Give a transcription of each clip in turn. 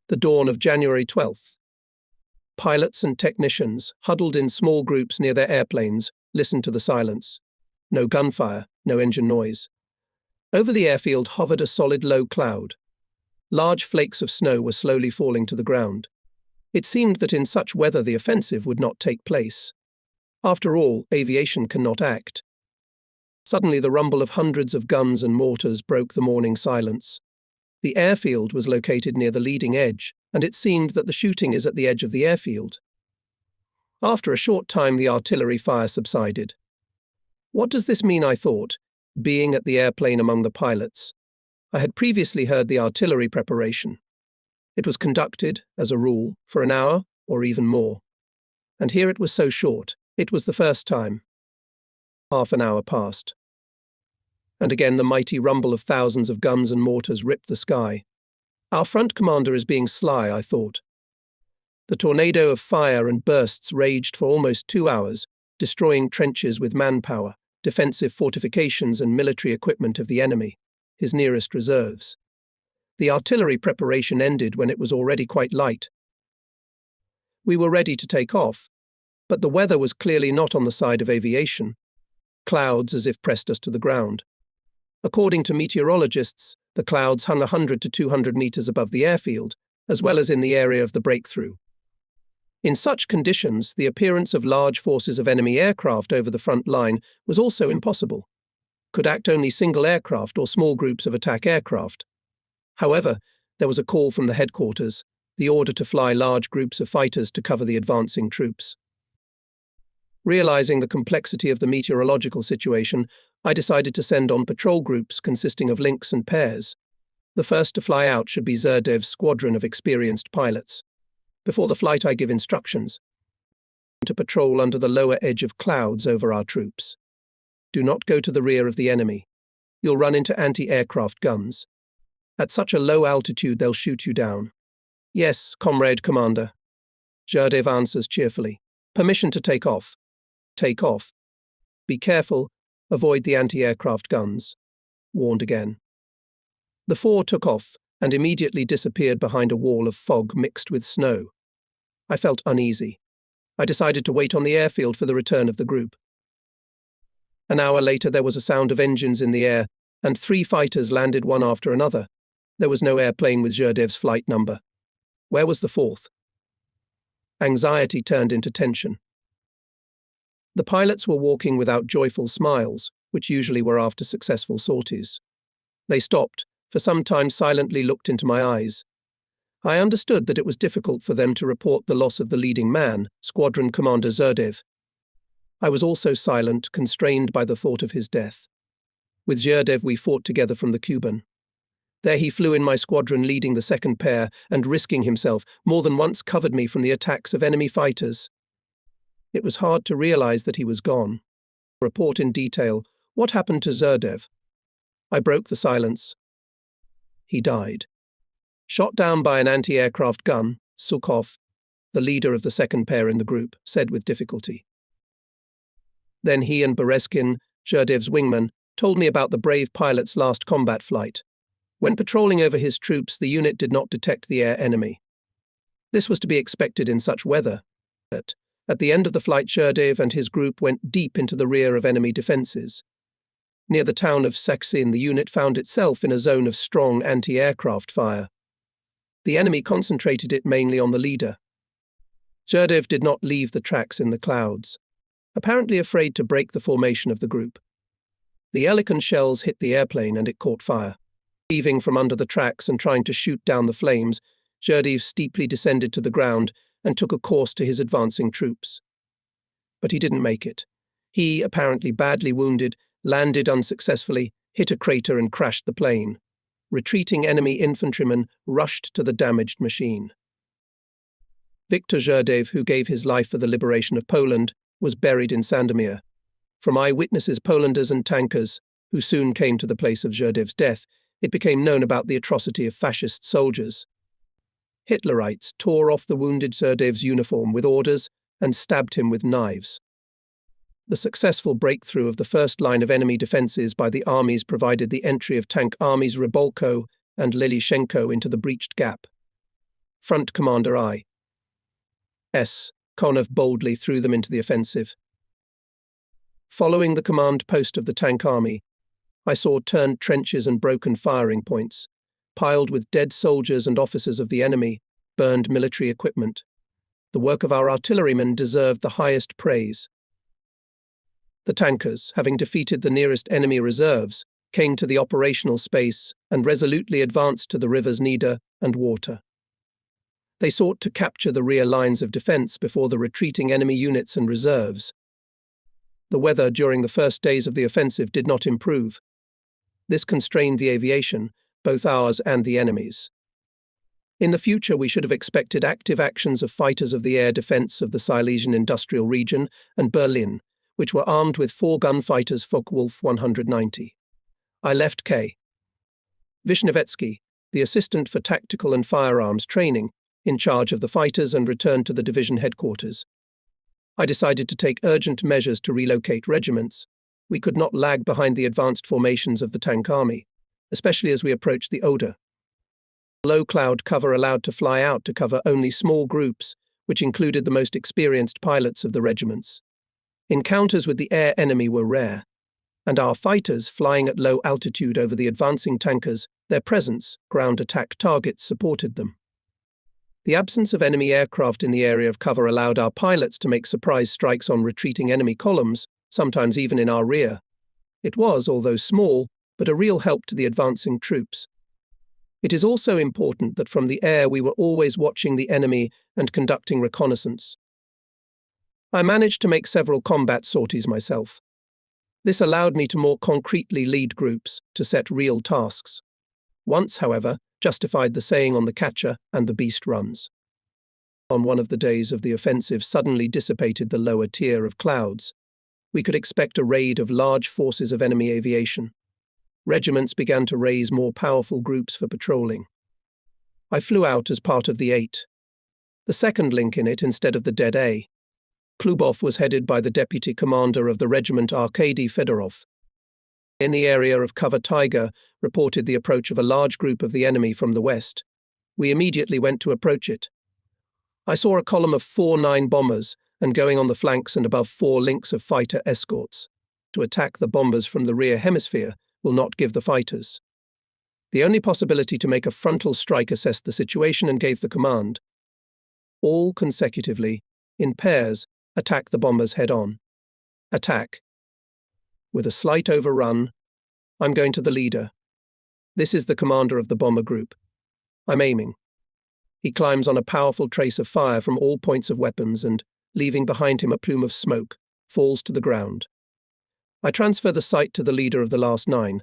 The dawn of January 12th. Pilots and technicians, huddled in small groups near their airplanes, listened to the silence. No gunfire, no engine noise. Over the airfield hovered a solid low cloud. Large flakes of snow were slowly falling to the ground. It seemed that in such weather the offensive would not take place. After all, aviation cannot act. Suddenly the rumble of hundreds of guns and mortars broke the morning silence. The airfield was located near the leading edge, and it seemed that the shooting is at the edge of the airfield. After a short time the artillery fire subsided. What does this mean, I thought, being at the airplane among the pilots? I had previously heard the artillery preparation. It was conducted, as a rule, for an hour or even more. And here it was so short. It was the first time. Half an hour passed. And again the mighty rumble of thousands of guns and mortars ripped the sky. Our front commander is being sly, I thought. The tornado of fire and bursts raged for almost 2 hours, destroying trenches with manpower, defensive fortifications and military equipment of the enemy, his nearest reserves. The artillery preparation ended when it was already quite light. We were ready to take off, but the weather was clearly not on the side of aviation. Clouds as if pressed us to the ground. According to meteorologists, the clouds hung 100 to 200 meters above the airfield, as well as in the area of the breakthrough. In such conditions, the appearance of large forces of enemy aircraft over the front line was also impossible. Could act only single aircraft or small groups of attack aircraft. However, there was a call from the headquarters, the order to fly large groups of fighters to cover the advancing troops. Realizing the complexity of the meteorological situation, I decided to send on patrol groups consisting of links and pairs. The first to fly out should be Zerdev's squadron of experienced pilots. Before the flight I give instructions to patrol under the lower edge of clouds over our troops. Do not go to the rear of the enemy. You'll run into anti-aircraft guns. At such a low altitude they'll shoot you down. Yes, comrade commander. Zerdev answers cheerfully. Permission to take off. Take off. Be careful. Avoid the anti-aircraft guns. Warned again. The four took off and immediately disappeared behind a wall of fog mixed with snow. I felt uneasy. I decided to wait on the airfield for the return of the group. An hour later there was a sound of engines in the air, and 3 fighters landed one after another. There was no airplane with Zerdev's flight number. Where was the 4th? Anxiety turned into tension. The pilots were walking without joyful smiles, which usually were after successful sorties. They stopped, for some time silently looked into my eyes. I understood that it was difficult for them to report the loss of the leading man, Squadron Commander Zerdev. I was also silent, constrained by the thought of his death. With Zerdev we fought together from the Cuban. There he flew in my squadron leading the second pair and risking himself, more than once covered me from the attacks of enemy fighters. It was hard to realize that he was gone. Report in detail, what happened to Zerdev? I broke the silence. He died. Shot down by an anti-aircraft gun, Sukhov, the leader of the second pair in the group, said with difficulty. Then he and Berezkin, Zerdev's wingman, told me about the brave pilot's last combat flight. When patrolling over his troops, the unit did not detect the air enemy. This was to be expected in such weather. At the end of the flight, Zerdev and his group went deep into the rear of enemy defences. Near the town of Saksin, the unit found itself in a zone of strong anti-aircraft fire. The enemy concentrated it mainly on the leader. Zerdev did not leave the tracks in the clouds, apparently afraid to break the formation of the group. The Elikon shells hit the airplane and it caught fire. Heaving from under the tracks and trying to shoot down the flames, Zerdev steeply descended to the ground and took a course to his advancing troops. But he didn't make it. He, apparently badly wounded, landed unsuccessfully, hit a crater and crashed the plane. Retreating enemy infantrymen rushed to the damaged machine. Viktor Zerdev, who gave his life for the liberation of Poland, was buried in Sandomir. From eyewitnesses, Polanders and tankers, who soon came to the place of Zerdev's death, it became known about the atrocity of fascist soldiers. Hitlerites tore off the wounded Zerdev's uniform with orders and stabbed him with knives. The successful breakthrough of the first line of enemy defences by the armies provided the entry of tank armies Rybolko and Lilishenko into the breached gap. Front Commander I.S. Konev boldly threw them into the offensive. Following the command post of the tank army, I saw turned trenches and broken firing points, piled with dead soldiers and officers of the enemy, burned military equipment. The work of our artillerymen deserved the highest praise. The tankers, having defeated the nearest enemy reserves, came to the operational space and resolutely advanced to the rivers Nida and Water. They sought to capture the rear lines of defense before the retreating enemy units and reserves. The weather during the first days of the offensive did not improve. This constrained the aviation, both ours and the enemy's. In the future, we should have expected active actions of fighters of the air defense of the Silesian Industrial Region and Berlin, which were armed with 4 gunfighters Focke-Wulf 190. I left K. Vishnevetsky, the assistant for tactical and firearms training, in charge of the fighters and returned to the division headquarters. I decided to take urgent measures to relocate regiments. We could not lag behind the advanced formations of the tank army, especially as we approached the Oder. Low cloud cover allowed to fly out to cover only small groups, which included the most experienced pilots of the regiments. Encounters with the air enemy were rare, and our fighters flying at low altitude over the advancing tankers, their presence, ground attack targets supported them. The absence of enemy aircraft in the area of cover allowed our pilots to make surprise strikes on retreating enemy columns, sometimes even in our rear. It was, although small, but a real help to the advancing troops. It is also important that from the air we were always watching the enemy and conducting reconnaissance. I managed to make several combat sorties myself. This allowed me to more concretely lead groups to set real tasks. Once, however, justified the saying on the catcher and the beast runs. On one of the days of the offensive suddenly dissipated the lower tier of clouds. We could expect a raid of large forces of enemy aviation. Regiments began to raise more powerful groups for patrolling. I flew out as part of the 8. The second link in it instead of the dead A. Klubov was headed by the deputy commander of the regiment Arkady Fedorov. In the area of cover Tiger reported the approach of a large group of the enemy from the west. We immediately went to approach it. I saw a column of 4 9 bombers and going on the flanks and above 4 links of fighter escorts. To attack the bombers from the rear hemisphere will not give the fighters. The only possibility to make a frontal strike assessed the situation and gave the command. All consecutively, in pairs, attack the bombers head-on. Attack. With a slight overrun, I'm going to the leader. This is the commander of the bomber group. I'm aiming. He climbs on a powerful trace of fire from all points of weapons and, leaving behind him a plume of smoke, falls to the ground. I transfer the sight to the leader of the last 9.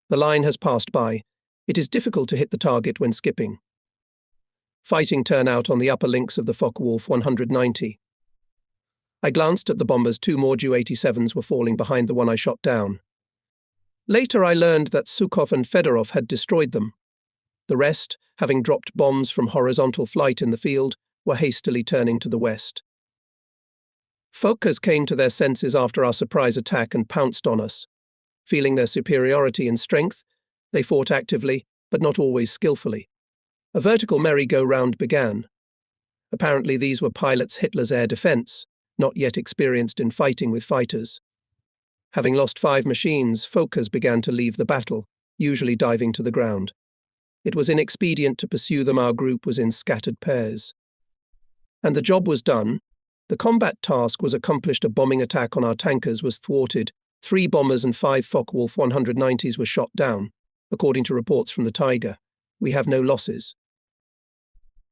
The line has passed by. It is difficult to hit the target when skipping. Fighting turn out on the upper links of the Focke-Wulf 190. I glanced at the bombers. 2 more Ju-87s were falling behind the one I shot down. Later I learned that Sukhov and Fedorov had destroyed them. The rest, having dropped bombs from horizontal flight in the field, were hastily turning to the west. Fokkers came to their senses after our surprise attack and pounced on us. Feeling their superiority in strength, they fought actively, but not always skillfully. A vertical merry-go-round began. Apparently these were pilots Hitler's air defense, not yet experienced in fighting with fighters. Having lost 5 machines, Fokkers began to leave the battle, usually diving to the ground. It was inexpedient to pursue them. Our group was in scattered pairs. And the job was done. The combat task was accomplished. A bombing attack on our tankers was thwarted. 3 bombers and 5 Focke-Wulf 190s were shot down, according to reports from the Tiger. We have no losses.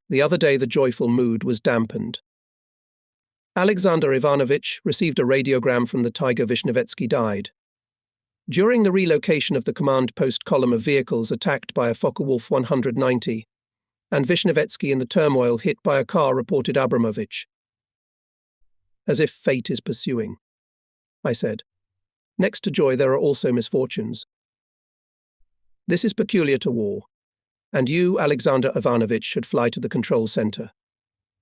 The other day the joyful mood was dampened. Alexander Ivanovich received a radiogram from the Tiger. Vishnevetsky died. During the relocation of the command post column of vehicles attacked by a Focke-Wulf 190, and Vishnevetsky in the turmoil hit by a car, reported Abramovich. As if fate is pursuing, I said. Next to joy there are also misfortunes. This is peculiar to war, and you, Alexander Ivanovich, should fly to the control center.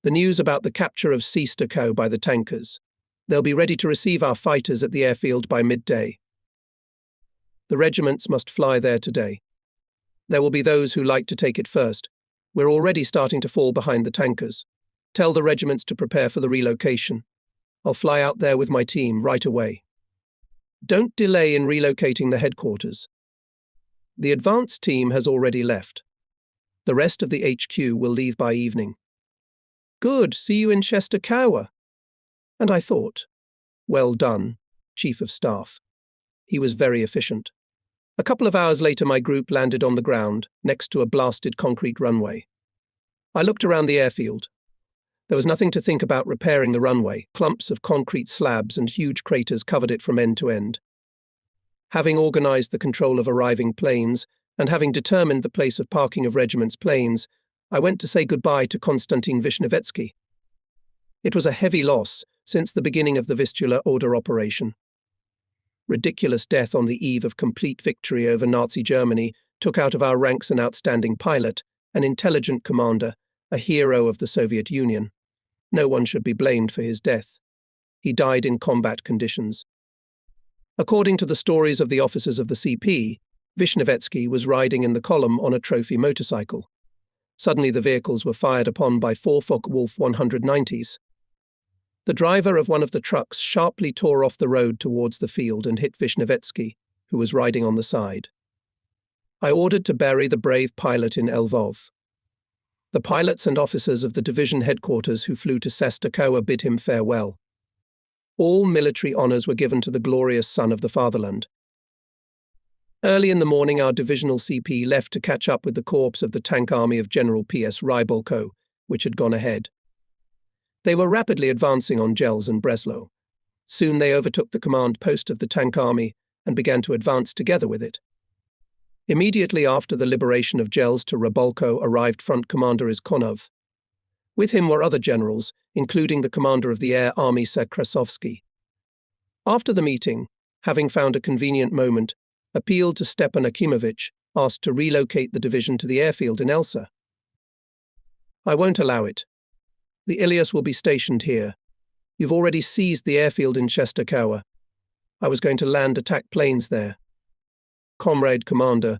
The news about the capture of Sestokoe by the tankers. They'll be ready to receive our fighters at the airfield by midday. The regiments must fly there today. There will be those who like to take it first. We're already starting to fall behind the tankers. Tell the regiments to prepare for the relocation. I'll fly out there with my team right away. Don't delay in relocating the headquarters. The advance team has already left. The rest of the HQ will leave by evening. Good, see you in Czestochowa. And I thought, well done, Chief of Staff. He was very efficient. A couple of hours later, my group landed on the ground, next to a blasted concrete runway. I looked around the airfield. There was nothing to think about repairing the runway. Clumps of concrete slabs and huge craters covered it from end to end. Having organized the control of arriving planes, and having determined the place of parking of regiment's planes, I went to say goodbye to Konstantin Vishnevetsky. It was a heavy loss since the beginning of the Vistula Order operation. Ridiculous death on the eve of complete victory over Nazi Germany took out of our ranks an outstanding pilot, an intelligent commander, a hero of the Soviet Union. No one should be blamed for his death. He died in combat conditions. According to the stories of the officers of the CP, Vishnevetsky was riding in the column on a trophy motorcycle. Suddenly the vehicles were fired upon by 4 Focke-Wulf 190s. The driver of one of the trucks sharply tore off the road towards the field and hit Vishnevetsky, who was riding on the side. I ordered to bury the brave pilot in Lvov. The pilots and officers of the division headquarters who flew to Czestochowa bid him farewell. All military honours were given to the glorious son of the fatherland. Early in the morning, our divisional CP left to catch up with the corps of the tank army of General P.S. Rybolko, which had gone ahead. They were rapidly advancing on Jelz and Breslau. Soon they overtook the command post of the tank army and began to advance together with it. Immediately after the liberation of Jelz to Rybolko arrived Front Commander Izkonov. With him were other generals, including the commander of the Air Army Ser Krasovsky. After the meeting, having found a convenient moment, appealed to Stepan Akimovich, asked to relocate the division to the airfield in Elsa. I won't allow it. The Ilias will be stationed here. You've already seized the airfield in Czestochowa. I was going to land attack planes there. Comrade Commander,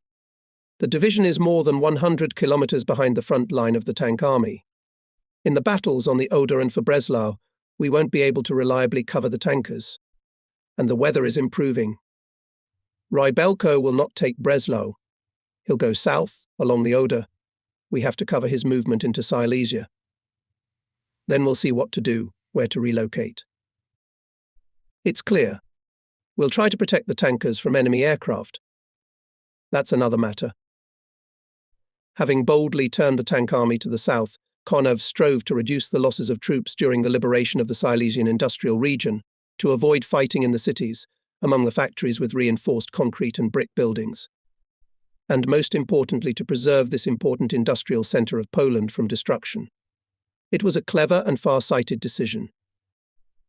the division is more than 100 kilometers behind the front line of the tank army. In the battles on the Oder and for Breslau, we won't be able to reliably cover the tankers. And the weather is improving. Rybolko will not take Breslau. He'll go south, along the Oder. We have to cover his movement into Silesia. Then we'll see what to do, where to relocate. It's clear. We'll try to protect the tankers from enemy aircraft. That's another matter. Having boldly turned the tank army to the south, Konov strove to reduce the losses of troops during the liberation of the Silesian industrial region, to avoid fighting in the cities, among the factories with reinforced concrete and brick buildings. And most importantly, to preserve this important industrial centre of Poland from destruction. It was a clever and far-sighted decision.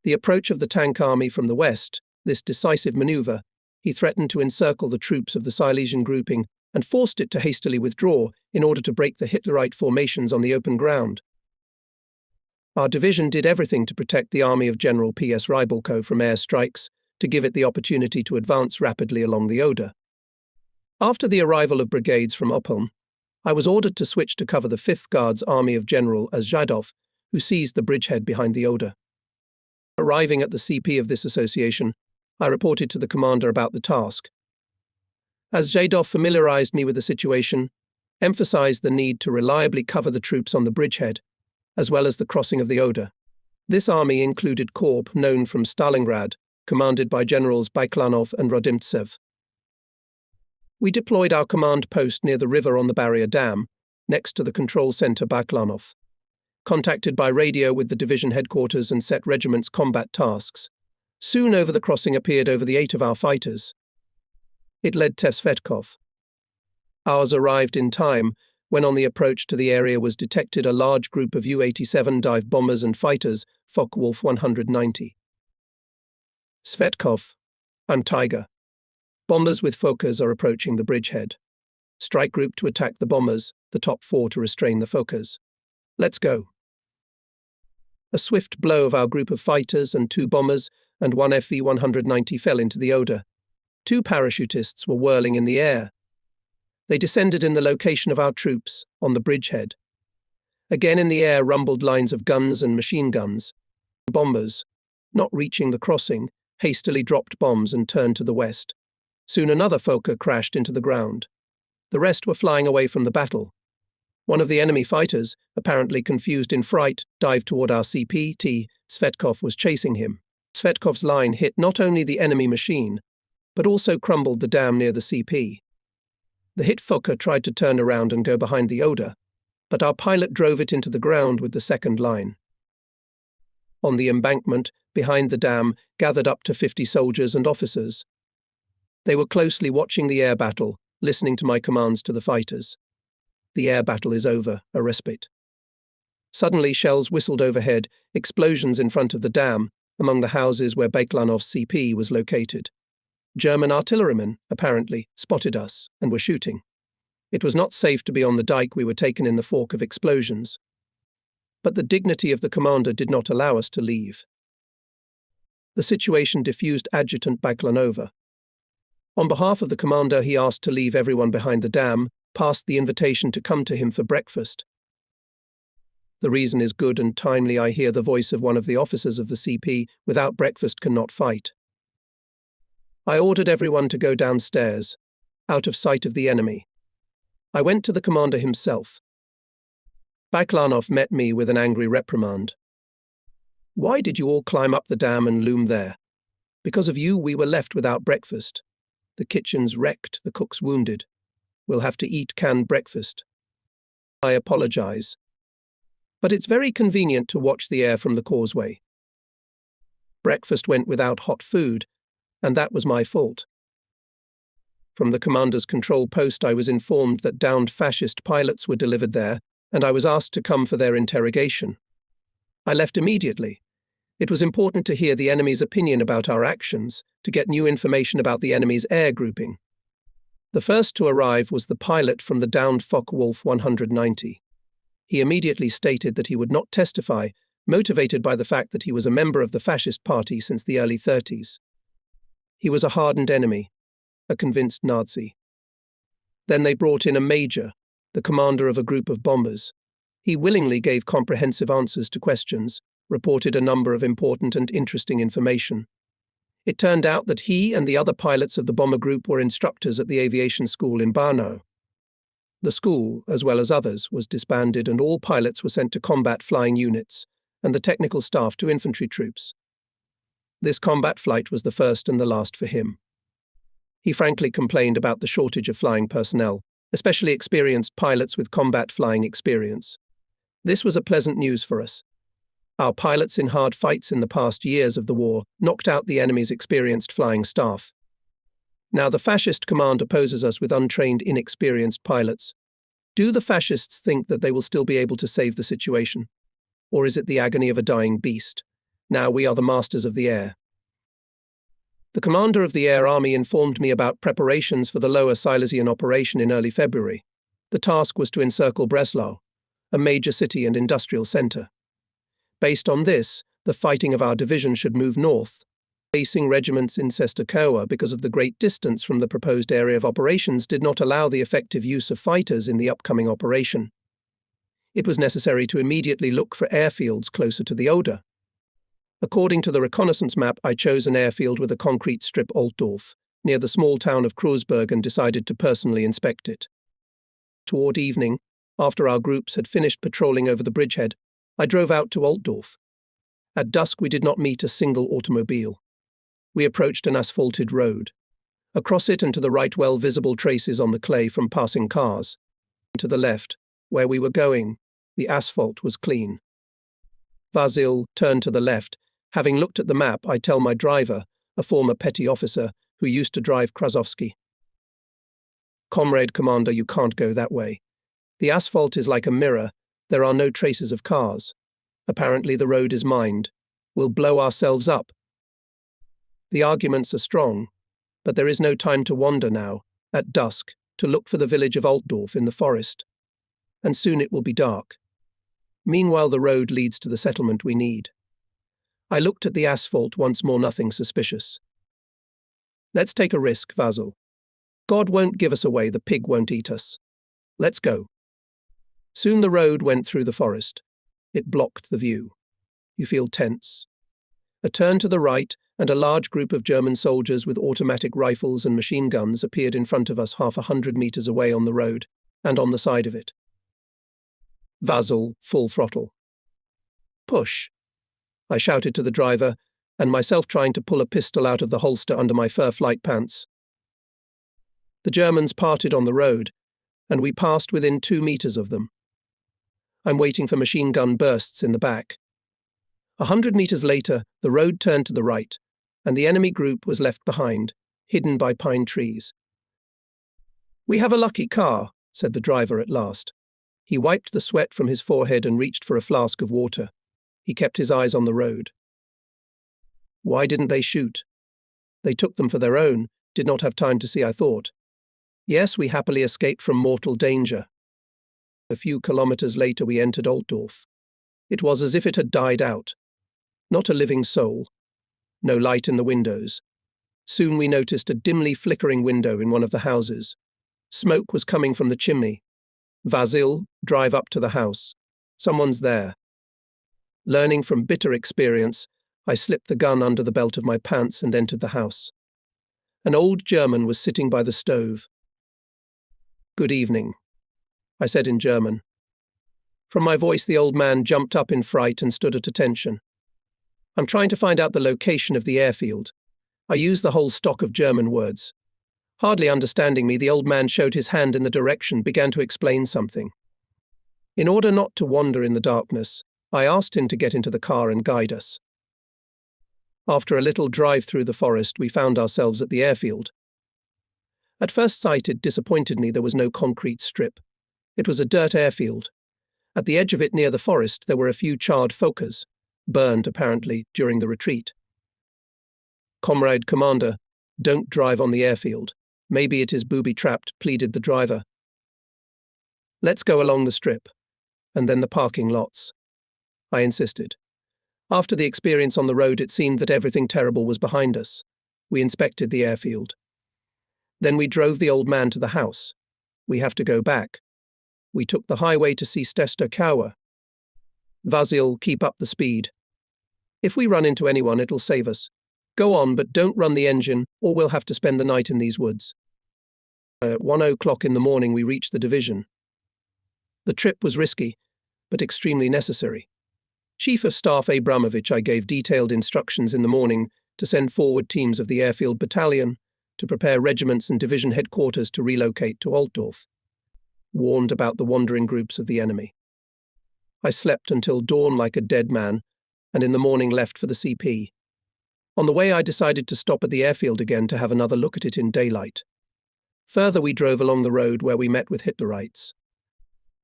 The approach of the tank army from the west, this decisive manoeuvre, he threatened to encircle the troops of the Silesian grouping and forced it to hastily withdraw in order to break the Hitlerite formations on the open ground. Our division did everything to protect the army of General P.S. Rybolko from air strikes, to give it the opportunity to advance rapidly along the Oder. After the arrival of brigades from Opeln, I was ordered to switch to cover the 5th Guards army of General Azhadov, who seized the bridgehead behind the Oder. Arriving at the CP of this association, I reported to the commander about the task. Azhadov familiarized me with the situation, emphasized the need to reliably cover the troops on the bridgehead, as well as the crossing of the Oder. This army included corps known from Stalingrad, commanded by Generals Baiklanov and Rodimtsev. We deployed our command post near the river on the barrier dam, next to the control center Baiklanov. Contacted by radio with the division headquarters and set regiment's combat tasks. Soon over the crossing appeared over the 8 of our fighters. It led to Svetkov. Ours arrived in time, when on the approach to the area was detected a large group of U-87 dive bombers and fighters, Focke-Wulf 190. Svetkov, I'm Tiger. Bombers with Fokkers are approaching the bridgehead. Strike group to attack the bombers, the top 4 to restrain the Fokkers. Let's go. A swift blow of our group of fighters and 2 bombers and 1 FV-190 fell into the Oder. 2 parachutists were whirling in the air. They descended in the location of our troops, on the bridgehead. Again in the air rumbled lines of guns and machine guns. Bombers, not reaching the crossing, hastily dropped bombs and turned to the west. Soon another Fokker crashed into the ground. The rest were flying away from the battle. One of the enemy fighters, apparently confused in fright, dived toward our CP. Svetkov was chasing him. Svetkov's line hit not only the enemy machine, but also crumbled the dam near the CP. The hit Fokker tried to turn around and go behind the Oder, but our pilot drove it into the ground with the second line. On the embankment, behind the dam, gathered up to 50 soldiers and officers. They were closely watching the air battle, listening to my commands to the fighters. The air battle is over, a respite. Suddenly shells whistled overhead, explosions in front of the dam, among the houses where Baklanov's CP was located. German artillerymen, apparently, spotted us and were shooting. It was not safe to be on the dike. We were taken in the fork of explosions. But the dignity of the commander did not allow us to leave. The situation diffused Adjutant Baklanova. On behalf of the commander, he asked to leave everyone behind the dam, passed the invitation to come to him for breakfast. The reason is good and timely. I hear the voice of one of the officers of the CP, without breakfast cannot fight. I ordered everyone to go downstairs, out of sight of the enemy. I went to the commander himself. Baklanov met me with an angry reprimand. Why did you all climb up the dam and loom there? Because of you, we were left without breakfast. The kitchen's wrecked, the cook's wounded. We'll have to eat canned breakfast. I apologize. But it's very convenient to watch the air from the causeway. Breakfast went without hot food, and that was my fault. From the commander's control post, I was informed that downed fascist pilots were delivered there, and I was asked to come for their interrogation. I left immediately. It was important to hear the enemy's opinion about our actions, to get new information about the enemy's air grouping. The first to arrive was the pilot from the downed Focke-Wulf 190. He immediately stated that he would not testify, motivated by the fact that he was a member of the fascist party since the early 30s. He was a hardened enemy, a convinced Nazi. Then they brought in a major, the commander of a group of bombers. He willingly gave comprehensive answers to questions, reported a number of important and interesting information. It turned out that he and the other pilots of the bomber group were instructors at the aviation school in Brno. The school, as well as others, was disbanded and all pilots were sent to combat flying units, and the technical staff to infantry troops. This combat flight was the first and the last for him. He frankly complained about the shortage of flying personnel, especially experienced pilots with combat flying experience. This was a pleasant news for us. Our pilots in hard fights in the past years of the war knocked out the enemy's experienced flying staff. Now the fascist command opposes us with untrained, inexperienced pilots. Do the fascists think that they will still be able to save the situation? Or is it the agony of a dying beast? Now we are the masters of the air. The commander of the Air Army informed me about preparations for the Lower Silesian operation in early February. The task was to encircle Breslau, a major city and industrial center. Based on this, the fighting of our division should move north, facing regiments in Czestochowa because of the great distance from the proposed area of operations did not allow the effective use of fighters in the upcoming operation. It was necessary to immediately look for airfields closer to the Oder. According to the reconnaissance map, I chose an airfield with a concrete strip Altdorf, near the small town of Kreuzberg, and decided to personally inspect it. Toward evening, after our groups had finished patrolling over the bridgehead, I drove out to Altdorf. At dusk we did not meet a single automobile. We approached an asphalted road. Across it and to the right well visible traces on the clay from passing cars. To the left, where we were going, the asphalt was clean. Vasil turned to the left. Having looked at the map, I tell my driver, a former petty officer who used to drive Krasovsky. Comrade Commander, you can't go that way. The asphalt is like a mirror. There are no traces of cars. Apparently the road is mined. We'll blow ourselves up. The arguments are strong, but there is no time to wander now, at dusk, to look for the village of Altdorf in the forest. And soon it will be dark. Meanwhile the road leads to the settlement we need. I looked at the asphalt once more, nothing suspicious. Let's take a risk, Vasil. God won't give us away, the pig won't eat us. Let's go. Soon the road went through the forest. It blocked the view. You feel tense. A turn to the right, and a large group of German soldiers with automatic rifles and machine guns appeared in front of us 100 meters away on the road, and on the side of it. Vasil, full throttle. Push, I shouted to the driver, and myself trying to pull a pistol out of the holster under my fur flight pants. The Germans parted on the road, and we passed within 2 meters of them. I'm waiting for machine gun bursts in the back. 100 meters later, the road turned to the right, and the enemy group was left behind, hidden by pine trees. "We have a lucky car," said the driver at last. He wiped the sweat from his forehead and reached for a flask of water. He kept his eyes on the road. Why didn't they shoot? They took them for their own, did not have time to see, I thought. Yes, we happily escaped from mortal danger. A few kilometers later we entered Altdorf. It was as if it had died out. Not a living soul. No light in the windows. Soon we noticed a dimly flickering window in one of the houses. Smoke was coming from the chimney. Vasil, drive up to the house. Someone's there. Learning from bitter experience, I slipped the gun under the belt of my pants and entered the house. An old German was sitting by the stove. "Good evening," I said in German. From my voice, the old man jumped up in fright and stood at attention. "I'm trying to find out the location of the airfield." I used the whole stock of German words. Hardly understanding me, the old man showed his hand in the direction, began to explain something. In order not to wander in the darkness, I asked him to get into the car and guide us. After a little drive through the forest, we found ourselves at the airfield. At first sight, it disappointed me there was no concrete strip. It was a dirt airfield. At the edge of it near the forest, there were a few charred Fokkers, burned, apparently, during the retreat. "Comrade Commander, don't drive on the airfield. Maybe it is booby-trapped," pleaded the driver. "Let's go along the strip, and then the parking lots," I insisted. After the experience on the road, it seemed that everything terrible was behind us. We inspected the airfield. Then we drove the old man to the house. We have to go back. We took the highway to see Stestokawa. "Vasil, keep up the speed. If we run into anyone, it'll save us. Go on, but don't run the engine, or we'll have to spend the night in these woods." At 1:00 in the morning, we reached the division. The trip was risky, but extremely necessary. Chief of Staff Abramovich, I gave detailed instructions in the morning to send forward teams of the Airfield Battalion, to prepare regiments and division headquarters to relocate to Altdorf. Warned about the wandering groups of the enemy. I slept until dawn like a dead man, and in the morning left for the CP. On the way, I decided to stop at the airfield again to have another look at it in daylight. Further, we drove along the road where we met with Hitlerites.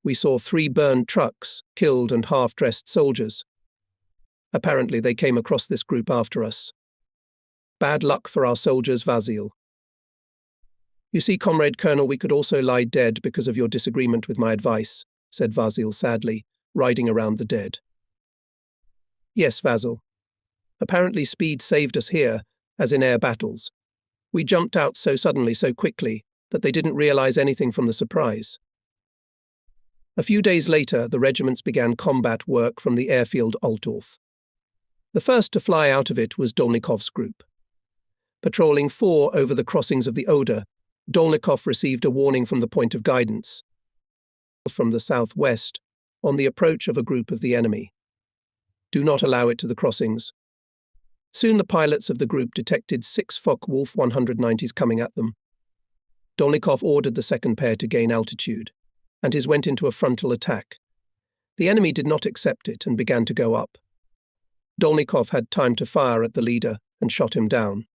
We saw 3 burned trucks, killed and half-dressed soldiers. Apparently, they came across this group after us. Bad luck for our soldiers, Vasil. "You see, Comrade Colonel, we could also lie dead because of your disagreement with my advice," said Vasil sadly, riding around the dead. "Yes, Vasil. Apparently speed saved us here, as in air battles. We jumped out so suddenly, so quickly, that they didn't realize anything from the surprise." A few days later, the regiments began combat work from the airfield Altdorf. The first to fly out of it was Dolnikov's group. Patrolling 4 over the crossings of the Oder, Dolnikov received a warning from the point of guidance, from the southwest, on the approach of a group of the enemy. Do not allow it to the crossings. Soon the pilots of the group detected 6 Focke-Wulf 190s coming at them. Dolnikov ordered the second pair to gain altitude, and his went into a frontal attack. The enemy did not accept it and began to go up. Dolnikov had time to fire at the leader and shot him down.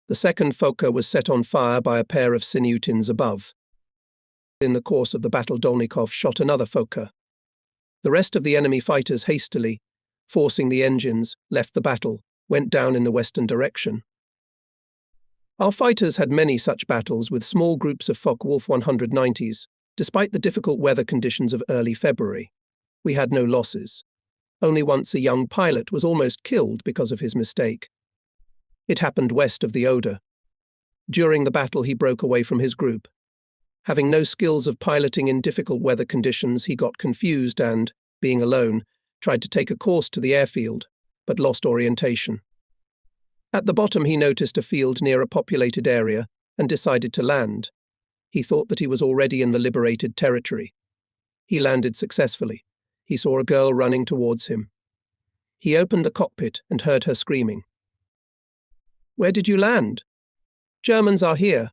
The second Fokker was set on fire by a pair of Sinutins above. In the course of the battle, Dolnikov shot another Fokker. The rest of the enemy fighters hastily, forcing the engines, left the battle, went down in the western direction. Our fighters had many such battles with small groups of Focke-Wulf 190s, despite the difficult weather conditions of early February. We had no losses. Only once a young pilot was almost killed because of his mistake. It happened west of the Oder. During the battle, he broke away from his group. Having no skills of piloting in difficult weather conditions, he got confused and, being alone, tried to take a course to the airfield, but lost orientation. At the bottom he noticed a field near a populated area and decided to land. He thought that he was already in the liberated territory. He landed successfully. He saw a girl running towards him. He opened the cockpit and heard her screaming. "Where did you land?" "Germans are here.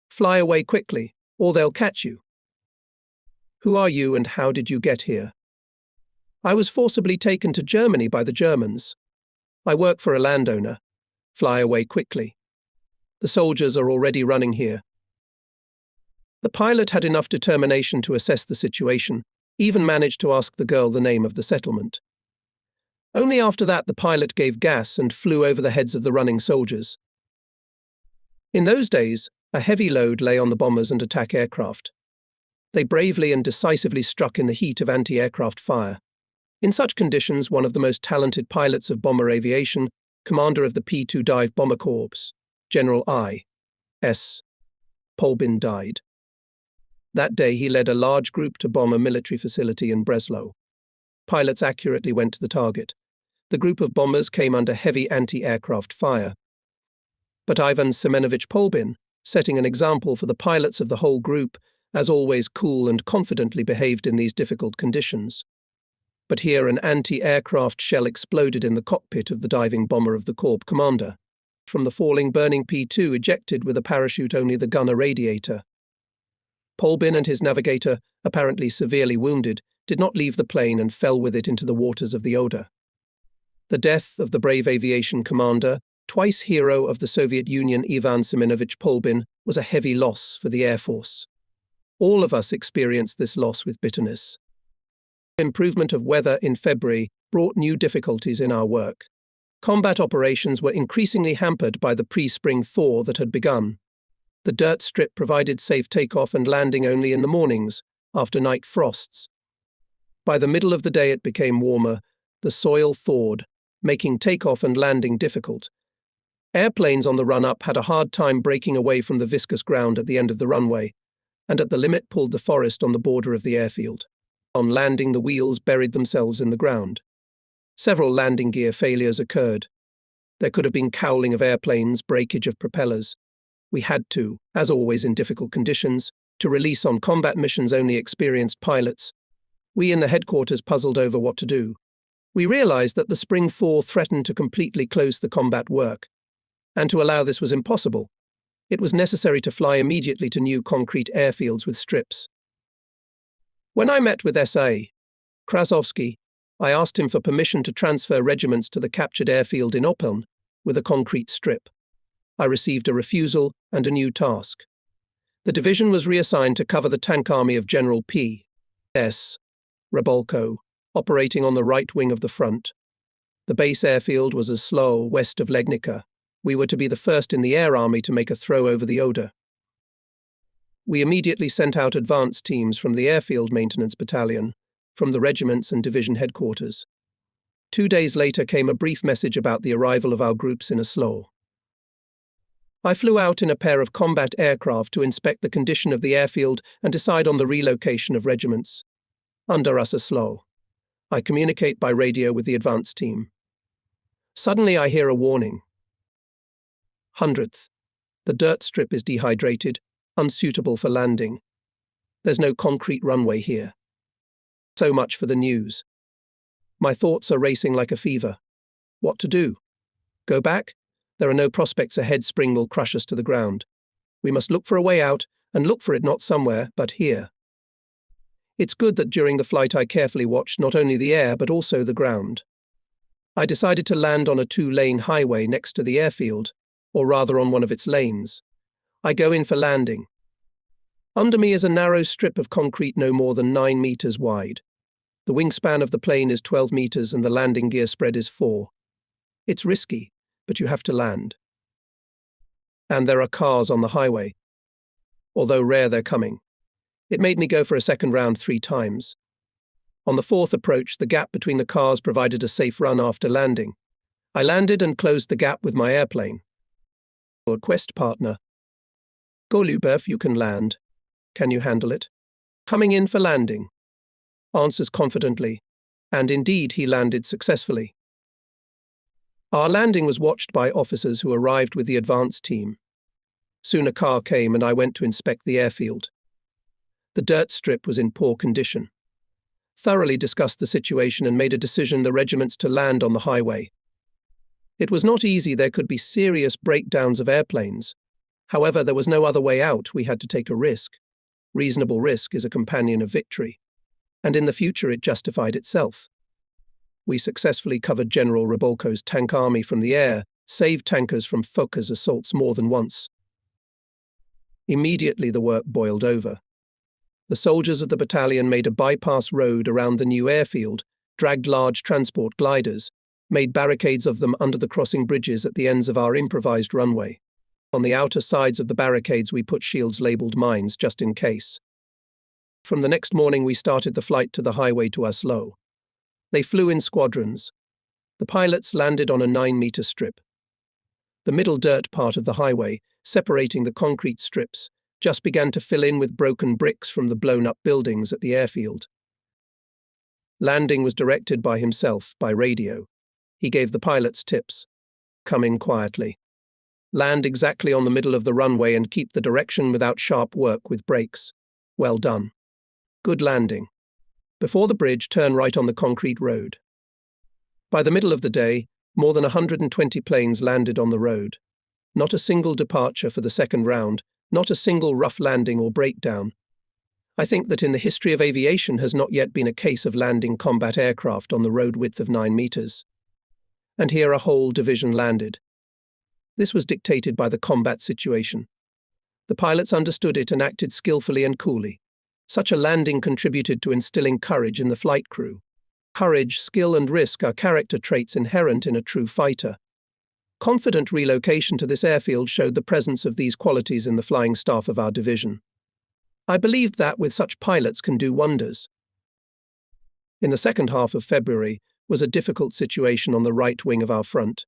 Fly away quickly, or they'll catch you." "Who are you and how did you get here?" "I was forcibly taken to Germany by the Germans. I work for a landowner. Fly away quickly. The soldiers are already running here." The pilot had enough determination to assess the situation, even managed to ask the girl the name of the settlement. Only after that the pilot gave gas and flew over the heads of the running soldiers. In those days, a heavy load lay on the bombers and attack aircraft. They bravely and decisively struck in the heat of anti-aircraft fire. In such conditions, one of the most talented pilots of bomber aviation, commander of the P-2 Dive Bomber Corps, General I.S. Polbin, died. That day he led a large group to bomb a military facility in Breslau. Pilots accurately went to the target. The group of bombers came under heavy anti-aircraft fire. But Ivan Semenovich Polbin, setting an example for the pilots of the whole group, as always cool and confidently behaved in these difficult conditions. But here an anti-aircraft shell exploded in the cockpit of the diving bomber of the Corps commander. From the falling burning P-2 ejected with a parachute only the gunner radiator. Polbin and his navigator, apparently severely wounded, did not leave the plane and fell with it into the waters of the Oder. The death of the brave aviation commander, twice hero of the Soviet Union Ivan Semenovich Polbin, was a heavy loss for the Air Force. All of us experienced this loss with bitterness. Improvement of weather in February brought new difficulties in our work. Combat operations were increasingly hampered by the pre-spring thaw that had begun. The dirt strip provided safe takeoff and landing only in the mornings, after night frosts. By the middle of the day it became warmer, the soil thawed, making takeoff and landing difficult. Airplanes on the run-up had a hard time breaking away from the viscous ground at the end of the runway, and at the limit pulled the forest on the border of the airfield. On landing, the wheels buried themselves in the ground. Several landing gear failures occurred. There could have been cowling of airplanes, breakage of propellers. We had to, as always in difficult conditions, to release on combat missions only experienced pilots. We in the headquarters puzzled over what to do. We realized that the spring thaw threatened to completely close the combat work, and to allow this was impossible. It was necessary to fly immediately to new concrete airfields with strips. When I met with S.A. Krasovsky, I asked him for permission to transfer regiments to the captured airfield in Opeln with a concrete strip. I received a refusal and a new task. The division was reassigned to cover the tank army of General P.S. Rebolko, operating on the right wing of the front. The base airfield was as slow west of Legnica. We were to be the first in the air army to make a throw over the Oder. We immediately sent out advance teams from the Airfield Maintenance Battalion, from the regiments and division headquarters. 2 days later came a brief message about the arrival of our groups in Oslo. I flew out in a pair of combat aircraft to inspect the condition of the airfield and decide on the relocation of regiments. Under us Oslo. I communicate by radio with the advance team. Suddenly I hear a warning. 100th. The dirt strip is dehydrated, unsuitable for landing. There's no concrete runway here. So much for the news. My thoughts are racing like a fever. What to do? Go back? There are no prospects ahead. Spring will crush us to the ground. We must look for a way out, and look for it not somewhere, but here. It's good that during the flight I carefully watched not only the air but also the ground. I decided to land on a 2-lane highway next to the airfield, or rather on one of its lanes. I go in for landing. Under me is a narrow strip of concrete no more than 9 meters wide. The wingspan of the plane is 12 meters and the landing gear spread is 4. It's risky, but you have to land. And there are cars on the highway. Although rare, they're coming. It made me go for a second round 3 times. On the 4th approach, the gap between the cars provided a safe run after landing. I landed and closed the gap with my airplane. A quest partner. Go, Lubev, you can land. Can you handle it? Coming in for landing. Answers confidently, and indeed he landed successfully. Our landing was watched by officers who arrived with the advance team. Soon a car came and I went to inspect the airfield. The dirt strip was in poor condition. Thoroughly discussed the situation and made a decision the regiments to land on the highway. It was not easy, there could be serious breakdowns of airplanes. However, there was no other way out, we had to take a risk. Reasonable risk is a companion of victory. And in the future it justified itself. We successfully covered General Rebolco's tank army from the air, saved tankers from Focker's assaults more than once. Immediately the work boiled over. The soldiers of the battalion made a bypass road around the new airfield, dragged large transport gliders, made barricades of them under the crossing bridges at the ends of our improvised runway. On the outer sides of the barricades we put shields labelled mines just in case. From the next morning we started the flight to the highway to Oslo. They flew in squadrons. The pilots landed on a 9-meter strip. The middle dirt part of the highway, separating the concrete strips, just began to fill in with broken bricks from the blown-up buildings at the airfield. Landing was directed by himself, by radio. He gave the pilots tips. Come in quietly. Land exactly on the middle of the runway and keep the direction without sharp work with brakes. Well done. Good landing. Before the bridge, turn right on the concrete road. By the middle of the day, more than 120 planes landed on the road. Not a single departure for the second round, not a single rough landing or breakdown. I think that in the history of aviation has not yet been a case of landing combat aircraft on the road width of 9 meters. And here a whole division landed. This was dictated by the combat situation. The pilots understood it and acted skillfully and coolly. Such a landing contributed to instilling courage in the flight crew. Courage, skill and risk are character traits inherent in a true fighter. Confident relocation to this airfield showed the presence of these qualities in the flying staff of our division. I believed that with such pilots can do wonders. In the second half of February was a difficult situation on the right wing of our front.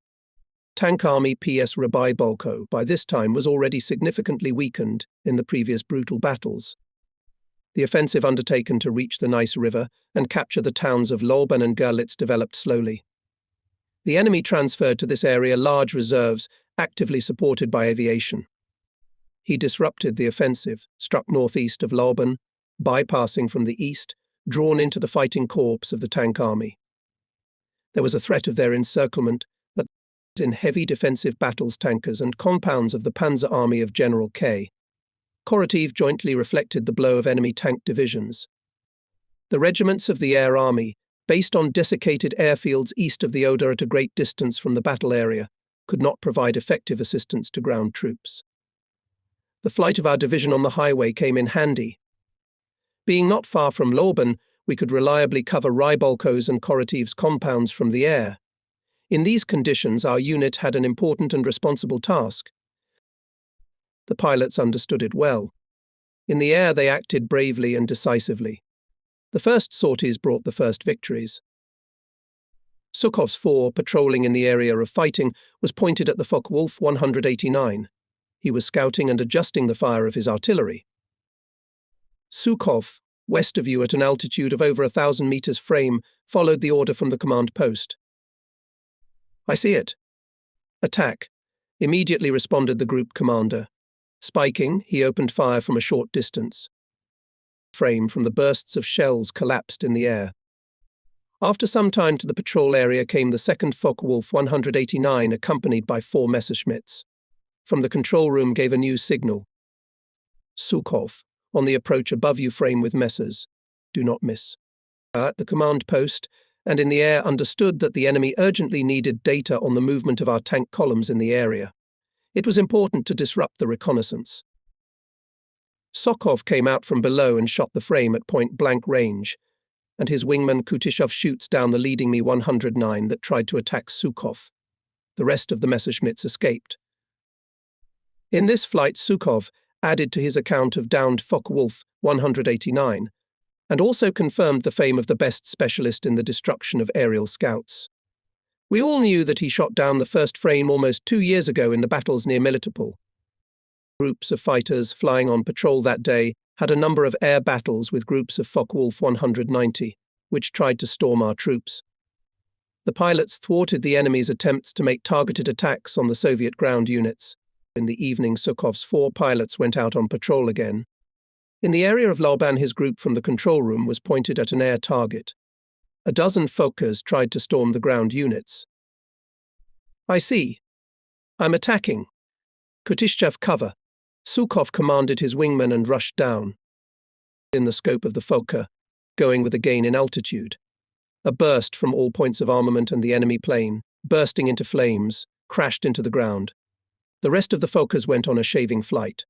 Tank Army PS Rebolco by this time was already significantly weakened in the previous brutal battles. The offensive undertaken to reach the Neisse River and capture the towns of Lorben and Görlitz developed slowly. The enemy transferred to this area large reserves, actively supported by aviation. He disrupted the offensive, struck northeast of Lorben, bypassing from the east, drawn into the fighting corps of the tank army. There was a threat of their encirclement that in heavy defensive battles tankers and compounds of the Panzer Army of General K. Korotiv jointly reflected the blow of enemy tank divisions. The regiments of the Air Army, based on desiccated airfields east of the Oder at a great distance from the battle area, could not provide effective assistance to ground troops. The flight of our division on the highway came in handy. Being not far from Lorben, we could reliably cover Rebolco's and Korotiv's compounds from the air. In these conditions, our unit had an important and responsible task. The pilots understood it well. In the air, they acted bravely and decisively. The first sorties brought the first victories. Sukhov's 4, patrolling in the area of fighting, was pointed at the Focke-Wulf 189. He was scouting and adjusting the fire of his artillery. Sukhov, west of you at an altitude of over 1,000 meters frame, followed the order from the command post. I see it. Attack, immediately responded the group commander. Spiking, he opened fire from a short distance. Frame from the bursts of shells collapsed in the air. After some time to the patrol area came the second Focke-Wulf 189 accompanied by 4 Messerschmitts. From the control room gave a new signal. Sukhov, on the approach above you frame with Messers. Do not miss. At the command post and in the air understood that the enemy urgently needed data on the movement of our tank columns in the area. It was important to disrupt the reconnaissance. Sokhov came out from below and shot the frame at point-blank range, and his wingman Kutishov shoots down the leading Me-109 that tried to attack Sukhov. The rest of the Messerschmitts escaped. In this flight, Sukhov added to his account of downed Focke-Wulf 189, and also confirmed the fame of the best specialist in the destruction of aerial scouts. We all knew that he shot down the first frame almost 2 years ago in the battles near Melitopol. Groups of fighters flying on patrol that day had a number of air battles with groups of Focke-Wulf 190, which tried to storm our troops. The pilots thwarted the enemy's attempts to make targeted attacks on the Soviet ground units. In the evening, Sukhov's 4 pilots went out on patrol again. In the area of Lauban, his group from the control room was pointed at an air target. A dozen Fokkers tried to storm the ground units. "I see. I'm attacking. Kutishchev, cover." Sukhov commanded his wingmen and rushed down. In the scope of the Fokker, going with a gain in altitude. A burst from all points of armament and the enemy plane, bursting into flames, crashed into the ground. The rest of the Fokkers went on a shaving flight.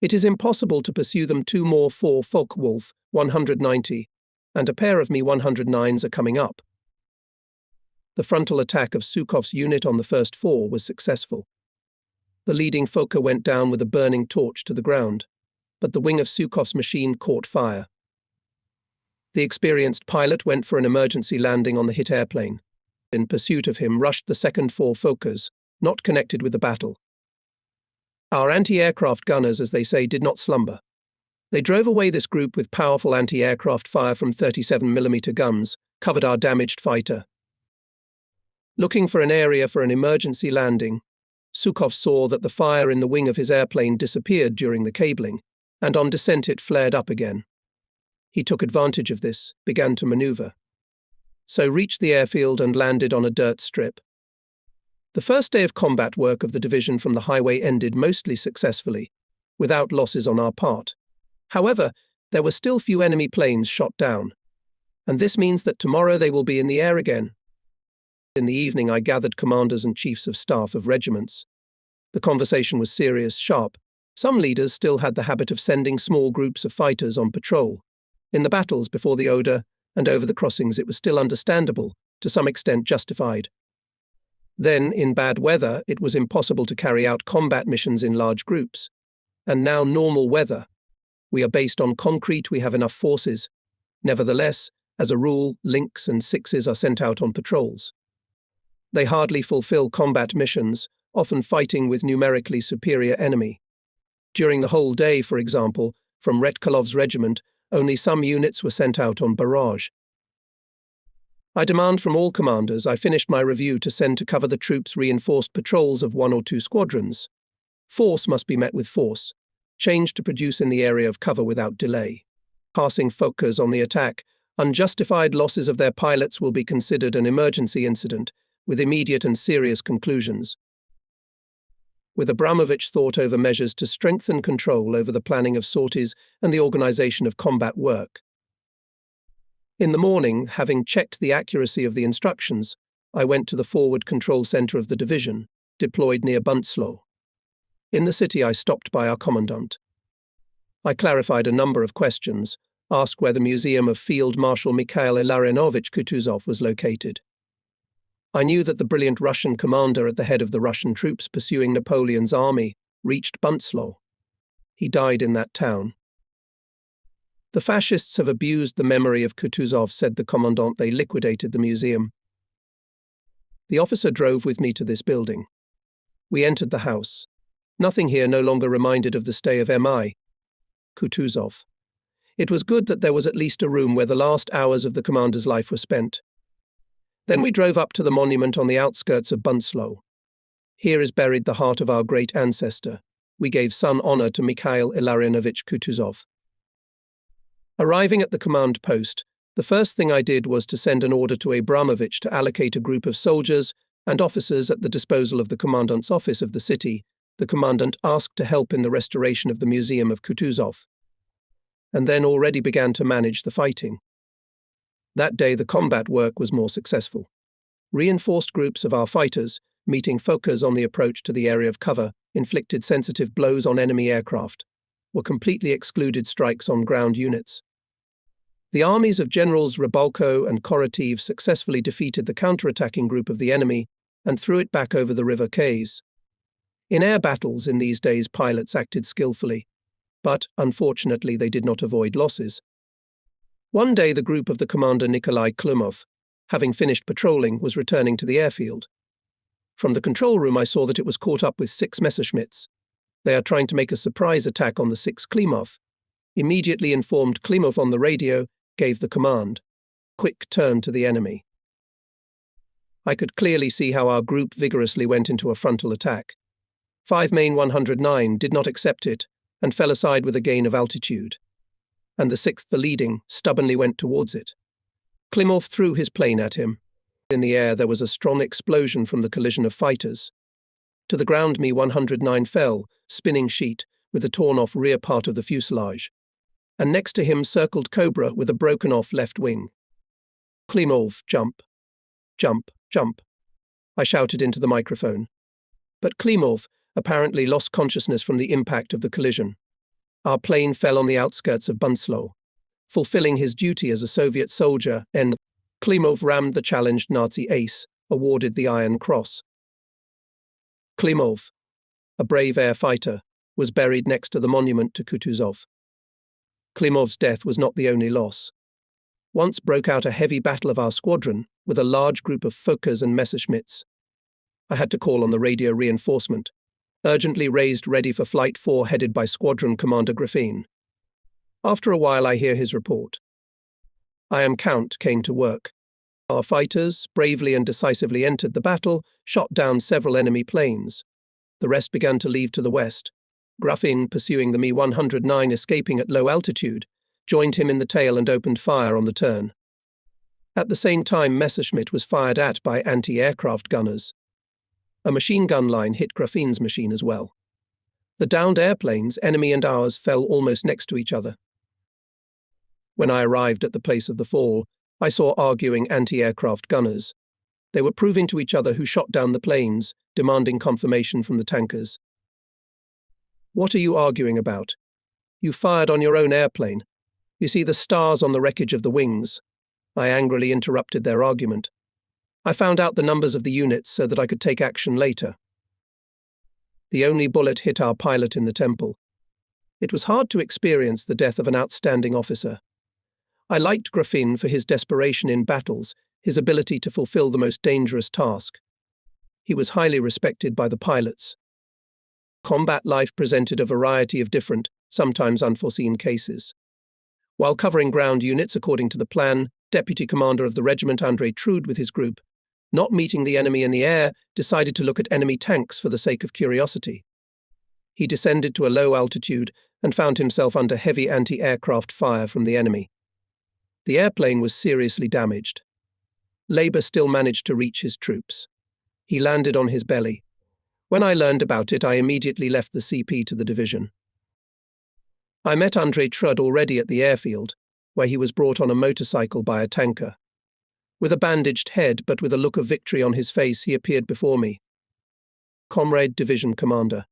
It is impossible to pursue them. 2 more 4 Focke-Wulf 190 and a pair of Mi-109s are coming up. The frontal attack of Sukhov's unit on the first 4 was successful. The leading Fokker went down with a burning torch to the ground, but the wing of Sukhov's machine caught fire. The experienced pilot went for an emergency landing on the hit airplane. In pursuit of him rushed the second 4 Fokkers, not connected with the battle. Our anti-aircraft gunners, as they say, did not slumber. They drove away this group with powerful anti-aircraft fire from 37mm guns, covered our damaged fighter. Looking for an area for an emergency landing, Sukhov saw that the fire in the wing of his airplane disappeared during the cabling, and on descent it flared up again. He took advantage of this, began to maneuver. So reached the airfield and landed on a dirt strip. The first day of combat work of the division from the highway ended mostly successfully, without losses on our part. However, there were still few enemy planes shot down, and this means that tomorrow they will be in the air again. In the evening I gathered commanders and chiefs of staff of regiments. The conversation was serious, sharp. Some leaders still had the habit of sending small groups of fighters on patrol. In the battles before the Oder and over the crossings it was still understandable, to some extent justified. Then, in bad weather, it was impossible to carry out combat missions in large groups. And now normal weather. We are based on concrete, we have enough forces. Nevertheless, as a rule, Links and Sixes are sent out on patrols. They hardly fulfill combat missions, often fighting with numerically superior enemy. During the whole day, for example, from Retkolov's regiment, only some units were sent out on barrage. I demand from all commanders, I finished my review, to send to cover the troops reinforced patrols of 1 or 2 squadrons. Force must be met with force. Change to produce in the area of cover without delay. Passing Fokkers on the attack, unjustified losses of their pilots will be considered an emergency incident, with immediate and serious conclusions. With Abramovich thought over measures to strengthen control over the planning of sorties and the organization of combat work. In the morning, having checked the accuracy of the instructions, I went to the forward control center of the division, deployed near Buntslow. In the city I stopped by our commandant. I clarified a number of questions, asked where the museum of Field Marshal Mikhail Illarionovich Kutuzov was located. I knew that the brilliant Russian commander at the head of the Russian troops pursuing Napoleon's army reached Buntslow. He died in that town. The fascists have abused the memory of Kutuzov, said the commandant. They liquidated the museum. The officer drove with me to this building. We entered the house. Nothing here no longer reminded of the stay of M.I. Kutuzov. It was good that there was at least a room where the last hours of the commander's life were spent. Then we drove up to the monument on the outskirts of Buntslow. Here is buried the heart of our great ancestor. We gave sun honor to Mikhail Illarionovich Kutuzov. Arriving at the command post, the first thing I did was to send an order to Abramovich to allocate a group of soldiers and officers at the disposal of the commandant's office of the city. The commandant asked to help in the restoration of the museum of Kutuzov, and then already began to manage the fighting. That day the combat work was more successful. Reinforced groups of our fighters, meeting Fokkers on the approach to the area of cover, inflicted sensitive blows on enemy aircraft, were completely excluded strikes on ground units. The armies of Generals Rybalko and Korotiv successfully defeated the counterattacking group of the enemy and threw it back over the River Kays. In air battles in these days pilots acted skillfully, but unfortunately they did not avoid losses. One day the group of the commander Nikolai Klumov, having finished patrolling, was returning to the airfield. From the control room I saw that it was caught up with 6 Messerschmitts. They are trying to make a surprise attack on the 6 Klimov. immediately informed Klimov on the radio, gave the command, "Quick turn to the enemy." I could clearly see how our group vigorously went into a frontal attack. 5 Main 109 did not accept it and fell aside with a gain of altitude. And the 6th, the leading, stubbornly went towards it. Klimov threw his plane at him. In the air there was a strong explosion from the collision of fighters. To the ground Me 109 fell, spinning sheet, with the torn-off rear part of the fuselage. And next to him circled Cobra with a broken-off left wing. "Klimov, jump. Jump, jump," I shouted into the microphone. But Klimov apparently lost consciousness from the impact of the collision. Our plane fell on the outskirts of Bunslow. Fulfilling his duty as a Soviet soldier, Klimov rammed the challenged Nazi ace, awarded the Iron Cross. Klimov, a brave air fighter, was buried next to the monument to Kutuzov. Klimov's death was not the only loss. Once broke out a heavy battle of our squadron with a large group of Fokkers and Messerschmitts. I had to call on the radio reinforcement, urgently raised ready for Flight 4 headed by Squadron Commander Graffin. After a while I hear his report. I am Count came to work. Our fighters bravely and decisively entered the battle, shot down several enemy planes. The rest began to leave to the west. Graffin, pursuing the Me 109 escaping at low altitude, joined him in the tail and opened fire on the turn. At the same time, Messerschmitt was fired at by anti-aircraft gunners. A machine gun line hit Graffin's machine as well. The downed airplanes, enemy and ours, fell almost next to each other. When I arrived at the place of the fall, I saw arguing anti-aircraft gunners. They were proving to each other who shot down the planes, demanding confirmation from the tankers. "What are you arguing about? You fired on your own airplane. You see the stars on the wreckage of the wings." I angrily interrupted their argument. I found out the numbers of the units so that I could take action later. The only bullet hit our pilot in the temple. It was hard to experience the death of an outstanding officer. I liked Graffin for his desperation in battles, his ability to fulfill the most dangerous task. He was highly respected by the pilots. Combat life presented a variety of different, sometimes unforeseen cases. While covering ground units according to the plan, Deputy Commander of the regiment Andrei Trude with his group, not meeting the enemy in the air, decided to look at enemy tanks for the sake of curiosity. He descended to a low altitude and found himself under heavy anti-aircraft fire from the enemy. The airplane was seriously damaged. Labour still managed to reach his troops. He landed on his belly. When I learned about it, I immediately left the CP to the division. I met Andrei Trude already at the airfield, where he was brought on a motorcycle by a tanker. With a bandaged head but with a look of victory on his face, he appeared before me. "Comrade Division Commander,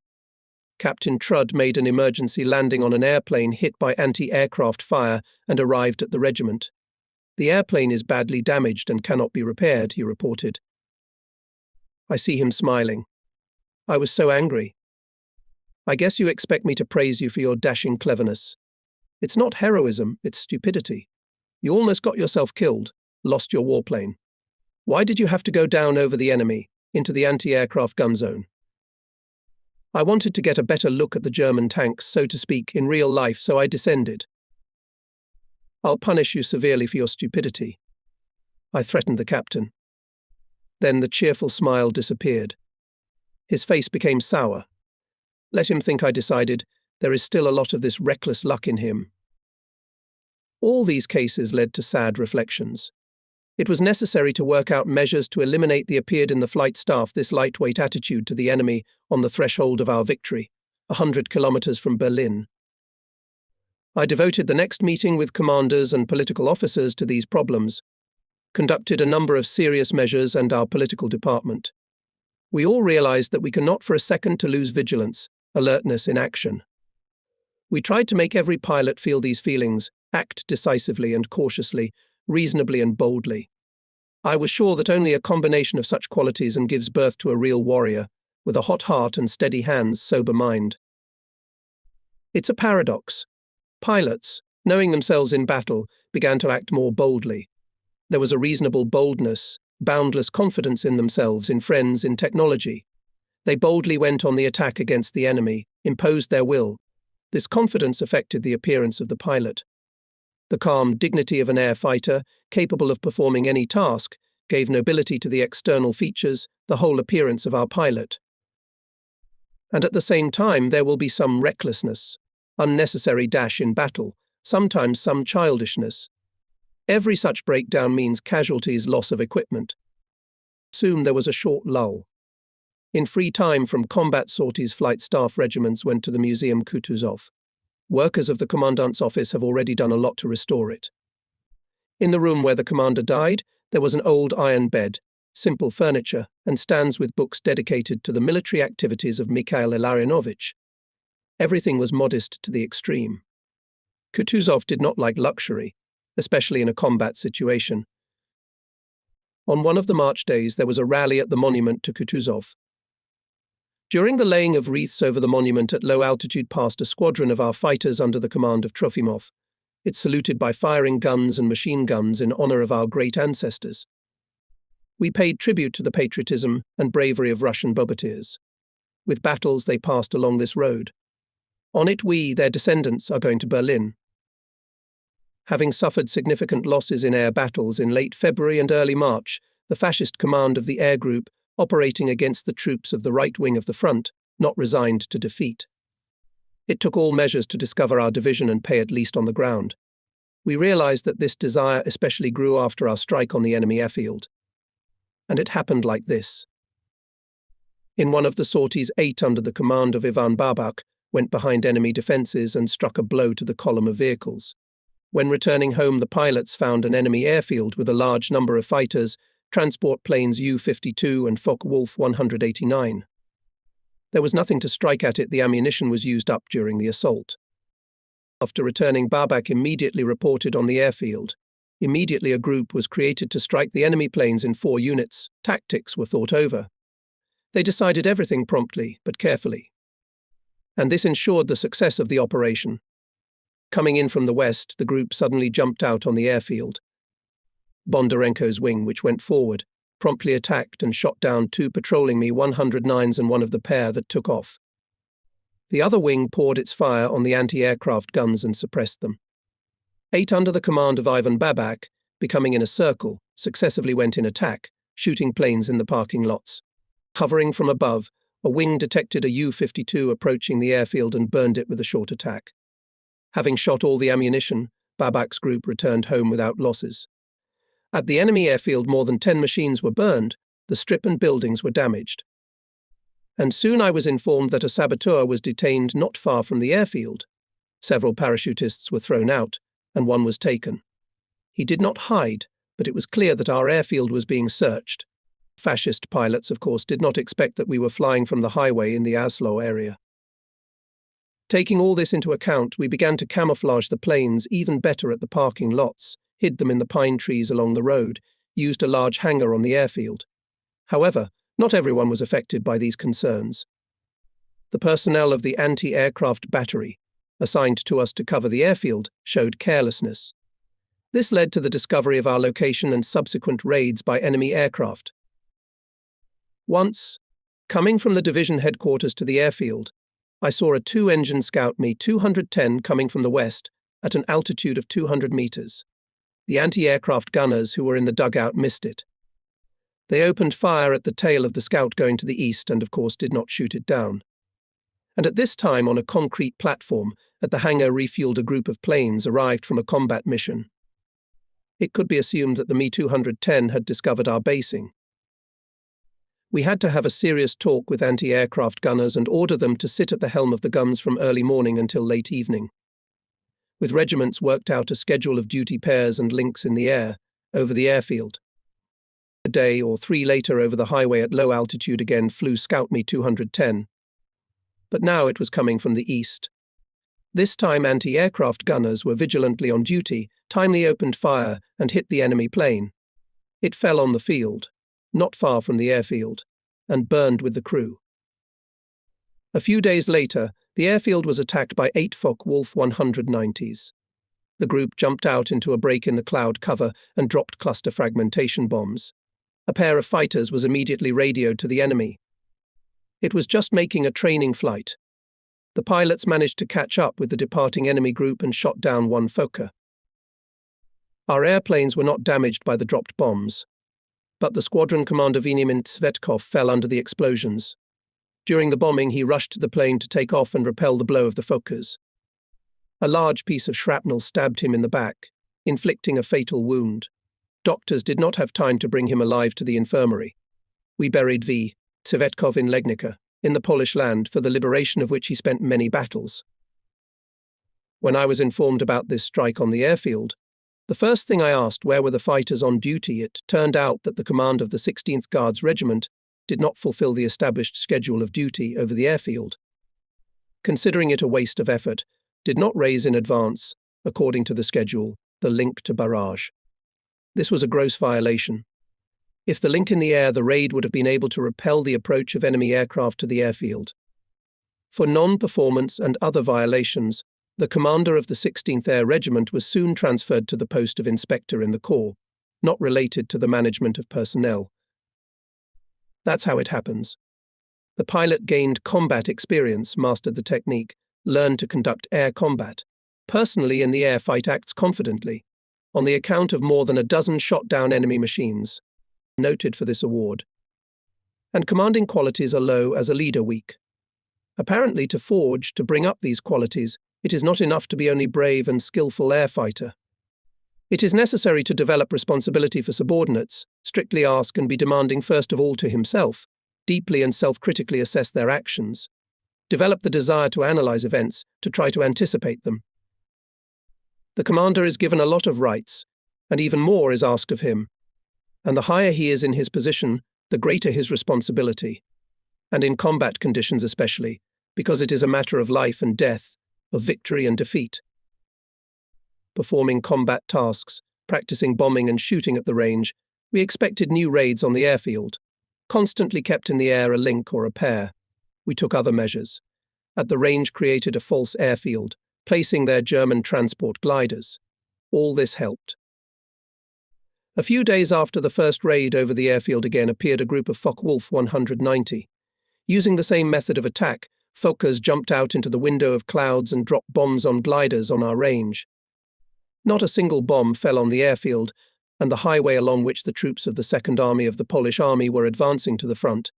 Captain Trude made an emergency landing on an airplane hit by anti-aircraft fire and arrived at the regiment. The airplane is badly damaged and cannot be repaired," he reported. I see him smiling. I was so angry. "I guess you expect me to praise you for your dashing cleverness. It's not heroism, it's stupidity. You almost got yourself killed, lost your warplane. Why did you have to go down over the enemy, into the anti-aircraft gun zone?" I wanted to get a better look at the German tanks, so to speak, in real life, so I descended. "I'll punish you severely for your stupidity," I threatened the captain. Then the cheerful smile disappeared. His face became sour. Let him think I decided there is still a lot of this reckless luck in him. All these cases led to sad reflections. It was necessary to work out measures to eliminate the appeared in the flight staff this lightweight attitude to the enemy on the threshold of our victory, 100 kilometers from Berlin. I devoted the next meeting with commanders and political officers to these problems, conducted a number of serious measures and our political department. We all realized that we cannot for a second to lose vigilance, alertness in action. We tried to make every pilot feel these feelings, act decisively and cautiously, reasonably and boldly. I was sure that only a combination of such qualities and gives birth to a real warrior, with a hot heart and steady hands, sober mind. It's a paradox. Pilots, knowing themselves in battle, began to act more boldly. There was a reasonable boldness, boundless confidence in themselves, in friends, in technology. They boldly went on the attack against the enemy, imposed their will. This confidence affected the appearance of the pilot. The calm dignity of an air fighter, capable of performing any task, gave nobility to the external features, the whole appearance of our pilot. And at the same time, there will be some recklessness, unnecessary dash in battle, sometimes some childishness. Every such breakdown means casualties, loss of equipment. Soon there was a short lull. In free time from combat sorties, flight staff regiments went to the Museum Kutuzov. Workers of the commandant's office have already done a lot to restore it. In the room where the commander died, there was an old iron bed, simple furniture, and stands with books dedicated to the military activities of Mikhail Ilarinovich. Everything was modest to the extreme. Kutuzov did not like luxury, especially in a combat situation. On one of the March days, there was a rally at the monument to Kutuzov. During the laying of wreaths over the monument at low altitude passed a squadron of our fighters under the command of Trofimov. It saluted by firing guns and machine guns in honor of our great ancestors. We paid tribute to the patriotism and bravery of Russian bombardiers. With battles, they passed along this road. On it we, their descendants, are going to Berlin. Having suffered significant losses in air battles in late February and early March, the fascist command of the air group, operating against the troops of the right wing of the front, not resigned to defeat. It took all measures to discover our division and pay at least on the ground. We realized that this desire especially grew after our strike on the enemy airfield. And it happened like this. In one of the sorties, 8 under the command of Ivan Babak went behind enemy defences and struck a blow to the column of vehicles. When returning home, the pilots found an enemy airfield with a large number of fighters, transport planes U-52 and Focke-Wulf 189. There was nothing to strike at it. The ammunition was used up during the assault. After returning, Babak immediately reported on the airfield. Immediately a group was created to strike the enemy planes in 4 units. Tactics were thought over. They decided everything promptly, but carefully. And this ensured the success of the operation. Coming in from the west, the group suddenly jumped out on the airfield. Bondarenko's wing, which went forward, promptly attacked and shot down 2 patrolling Mi-109s and one of the pair that took off. The other wing poured its fire on the anti-aircraft guns and suppressed them. 8 under the command of Ivan Babak, becoming in a circle, successively went in attack, shooting planes in the parking lots. Hovering from above, a wing detected a U-52 approaching the airfield and burned it with a short attack. Having shot all the ammunition, Babak's group returned home without losses. At the enemy airfield, more than 10 machines were burned, the strip and buildings were damaged. And soon I was informed that a saboteur was detained not far from the airfield. Several parachutists were thrown out, and one was taken. He did not hide, but it was clear that our airfield was being searched. Fascist pilots, of course, did not expect that we were flying from the highway in the Oslo area. Taking all this into account, we began to camouflage the planes even better at the parking lots, hid them in the pine trees along the road, used a large hangar on the airfield. However, not everyone was affected by these concerns. The personnel of the anti-aircraft battery, assigned to us to cover the airfield, showed carelessness. This led to the discovery of our location and subsequent raids by enemy aircraft. Once, coming from the division headquarters to the airfield, I saw a 2-engine Scout Mi-210 coming from the west at an altitude of 200 meters. The anti-aircraft gunners who were in the dugout missed it. They opened fire at the tail of the Scout going to the east and, of course, did not shoot it down. And at this time, on a concrete platform, at the hangar refueled a group of planes arrived from a combat mission. It could be assumed that the Mi-210 had discovered our basing. We had to have a serious talk with anti-aircraft gunners and order them to sit at the helm of the guns from early morning until late evening. With regiments worked out a schedule of duty pairs and links in the air, over the airfield. A day or 3 later over the highway at low altitude again flew Scout Mi-210. But now it was coming from the east. This time anti-aircraft gunners were vigilantly on duty, timely opened fire and hit the enemy plane. It fell on the field, not far from the airfield, and burned with the crew. A few days later, the airfield was attacked by 8 Focke-Wulf 190s. The group jumped out into a break in the cloud cover and dropped cluster fragmentation bombs. A pair of fighters was immediately radioed to the enemy. It was just making a training flight. The pilots managed to catch up with the departing enemy group and shot down one Fokker. Our airplanes were not damaged by the dropped bombs, but the squadron commander Veniamin Tsvetkov fell under the explosions. During the bombing, he rushed to the plane to take off and repel the blow of the Fokkers. A large piece of shrapnel stabbed him in the back, inflicting a fatal wound. Doctors did not have time to bring him alive to the infirmary. We buried V. Tsvetkov in Legnica, in the Polish land, for the liberation of which he spent many battles. When I was informed about this strike on the airfield, the first thing I asked where were the fighters on duty. It turned out that the command of the 16th Guards Regiment did not fulfill the established schedule of duty over the airfield. Considering it a waste of effort, did not raise in advance, according to the schedule, the link to barrage. This was a gross violation. If the link in the air, the raid would have been able to repel the approach of enemy aircraft to the airfield. For non-performance and other violations, the commander of the 16th Air Regiment was soon transferred to the post of inspector in the Corps, not related to the management of personnel. That's how it happens. The pilot gained combat experience, mastered the technique, learned to conduct air combat. Personally, in the air fight, acts confidently, on the account of more than a dozen shot-down enemy machines. Noted for this award. And commanding qualities are low as a leader weak. Apparently, to bring up these qualities, it is not enough to be only brave and skillful air fighter. It is necessary to develop responsibility for subordinates, strictly ask and be demanding first of all to himself, deeply and self-critically assess their actions, develop the desire to analyze events, to try to anticipate them. The commander is given a lot of rights, and even more is asked of him, and the higher he is in his position, the greater his responsibility, and in combat conditions especially, because it is a matter of life and death, of victory and defeat. Performing combat tasks, practicing bombing and shooting at the range, we expected new raids on the airfield, constantly kept in the air a link or a pair. We took other measures. At the range created a false airfield, placing there German transport gliders. All this helped. A few days after the first raid over the airfield again appeared a group of Focke-Wulf 190. Using the same method of attack, Fokkers jumped out into the window of clouds and dropped bombs on gliders on our range. Not a single bomb fell on the airfield and the highway along which the troops of the Second Army of the Polish Army were advancing to the front.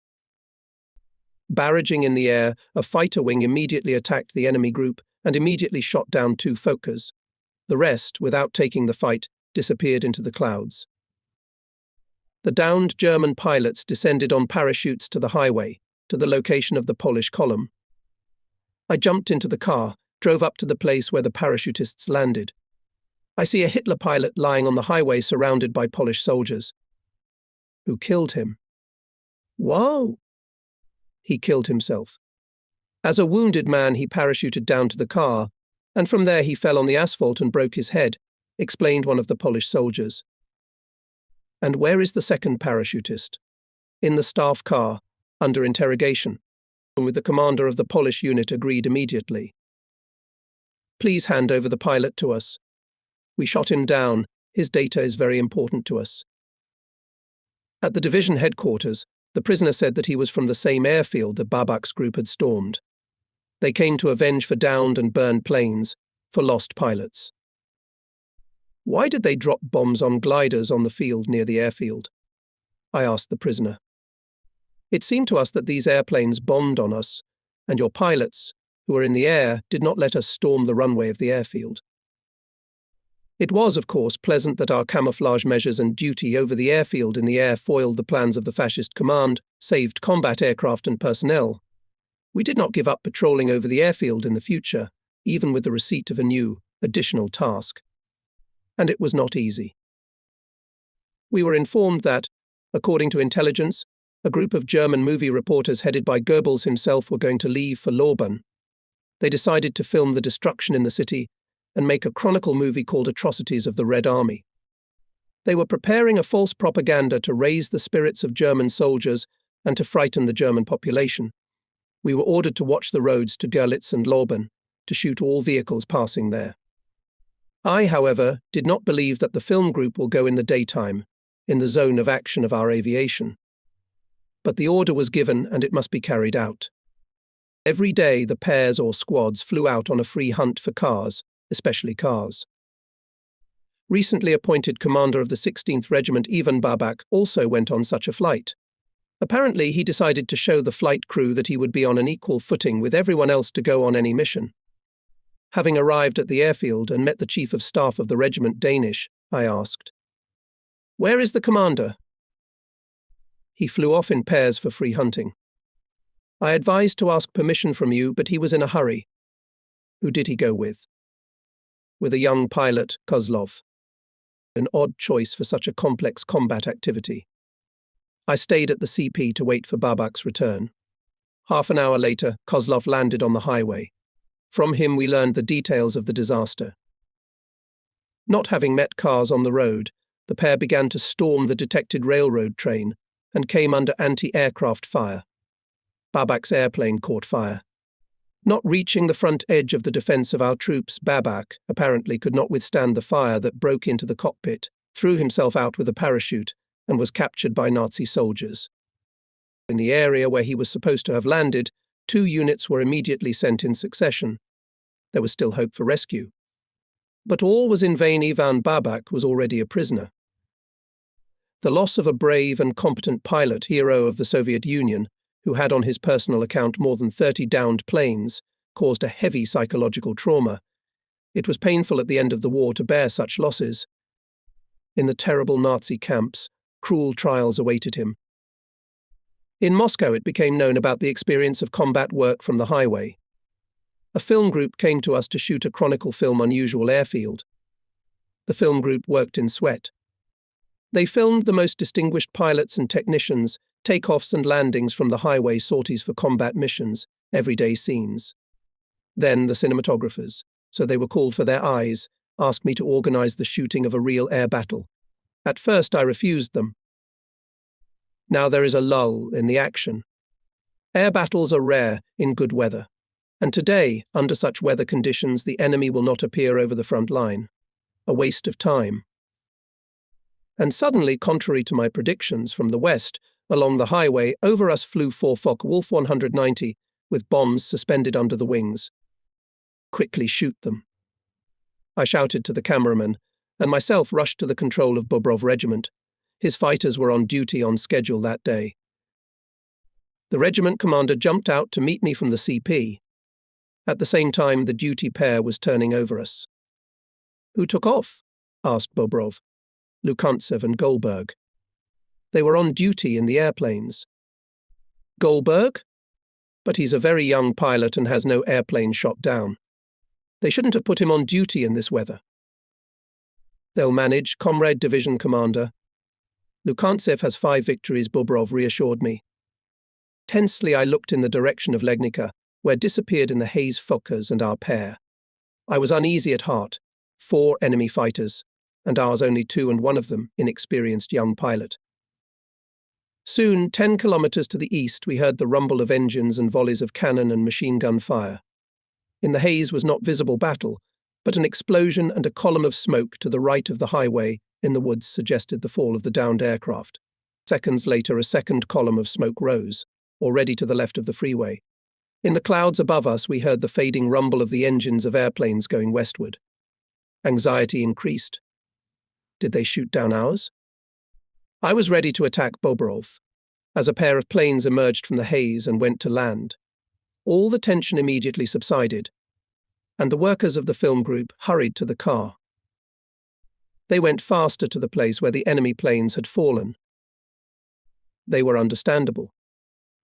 Barraging in the air, a fighter wing immediately attacked the enemy group and immediately shot down 2 Fokkers. The rest, without taking the fight, disappeared into the clouds. The downed German pilots descended on parachutes to the highway, to the location of the Polish column. I jumped into the car, drove up to the place where the parachutists landed. I see a Hitler pilot lying on the highway surrounded by Polish soldiers. Who killed him? Wow! He killed himself. As a wounded man, he parachuted down to the car, and from there he fell on the asphalt and broke his head, explained one of the Polish soldiers. And where is the second parachutist? In the staff car, under interrogation, with the commander of the Polish unit agreed immediately. Please hand over the pilot to us. We shot him down. His data is very important to us. At the division headquarters, the prisoner said that he was from the same airfield the Babak's group had stormed. They came to avenge for downed and burned planes, for lost pilots. Why did they drop bombs on gliders on the field near the airfield? I asked the prisoner. It seemed to us that these airplanes bombed on us, and your pilots, who were in the air, did not let us storm the runway of the airfield. It was, of course, pleasant that our camouflage measures and duty over the airfield in the air foiled the plans of the fascist command, saved combat aircraft and personnel. We did not give up patrolling over the airfield in the future, even with the receipt of a new, additional task. And it was not easy. We were informed that, according to intelligence, a group of German movie reporters headed by Goebbels himself were going to leave for Lorban. They decided to film the destruction in the city and make a chronicle movie called Atrocities of the Red Army. They were preparing a false propaganda to raise the spirits of German soldiers and to frighten the German population. We were ordered to watch the roads to Görlitz and Lorban, to shoot all vehicles passing there. I, however, did not believe that the film group will go in the daytime, in the zone of action of our aviation. But the order was given and it must be carried out. Every day, the pairs or squads flew out on a free hunt for cars, especially cars. Recently appointed commander of the 16th Regiment Ivan Babak also went on such a flight. Apparently, he decided to show the flight crew that he would be on an equal footing with everyone else to go on any mission. Having arrived at the airfield and met the Chief of Staff of the regiment Danish, I asked, "Where is the commander?" He flew off in pairs for free hunting. I advised to ask permission from you, but he was in a hurry. Who did he go with? With a young pilot, Kozlov. An odd choice for such a complex combat activity. I stayed at the CP to wait for Babak's return. Half an hour later, Kozlov landed on the highway. From him we learned the details of the disaster. Not having met cars on the road, the pair began to storm the detected railroad train and came under anti-aircraft fire. Babak's airplane caught fire. Not reaching the front edge of the defense of our troops, Babak apparently could not withstand the fire that broke into the cockpit, threw himself out with a parachute, and was captured by Nazi soldiers. In the area where he was supposed to have landed, 2 units were immediately sent in succession. There was still hope for rescue. But all was in vain. Ivan Babak was already a prisoner. The loss of a brave and competent pilot, hero of the Soviet Union, who had on his personal account more than 30 downed planes, caused a heavy psychological trauma. It was painful at the end of the war to bear such losses. In the terrible Nazi camps, cruel trials awaited him. In Moscow, it became known about the experience of combat work from the highway. A film group came to us to shoot a chronicle film, Unusual Airfield. The film group worked in sweat. They filmed the most distinguished pilots and technicians, takeoffs and landings from the highway, sorties for combat missions, everyday scenes. Then the cinematographers, so they were called for their eyes, asked me to organize the shooting of a real air battle. At first I refused them. Now there is a lull in the action. Air battles are rare in good weather, and today, under such weather conditions, the enemy will not appear over the front line. A waste of time. And suddenly, contrary to my predictions, from the west, along the highway, over us flew 4 Focke-Wulf 190 with bombs suspended under the wings. Quickly shoot them. I shouted to the cameraman, and myself rushed to the control of Bobrov Regiment. His fighters were on duty on schedule that day. The regiment commander jumped out to meet me from the CP. At the same time, the duty pair was turning over us. "Who took off?" asked Bobrov. Lukantsev and Goldberg. They were on duty in the airplanes. Goldberg? But he's a very young pilot and has no airplane shot down. They shouldn't have put him on duty in this weather. They'll manage, Comrade Division Commander. Lukantsev has 5 victories, Bobrov reassured me. Tensely I looked in the direction of Legnica, where disappeared in the haze Fokkers and our pair. I was uneasy at heart. 4 enemy fighters, and ours only 2, and one of them inexperienced young pilot. Soon, 10 kilometers to the east, we heard the rumble of engines and volleys of cannon and machine gun fire. In the haze was not visible battle, but an explosion and a column of smoke to the right of the highway in the woods suggested the fall of the downed aircraft. Seconds later, a second column of smoke rose, already to the left of the freeway. In the clouds above us, we heard the fading rumble of the engines of airplanes going westward. Anxiety increased. Did they shoot down ours? I was ready to attack Bobrov, as a pair of planes emerged from the haze and went to land. All the tension immediately subsided, and the workers of the film group hurried to the car. They went faster to the place where the enemy planes had fallen. They were understandable.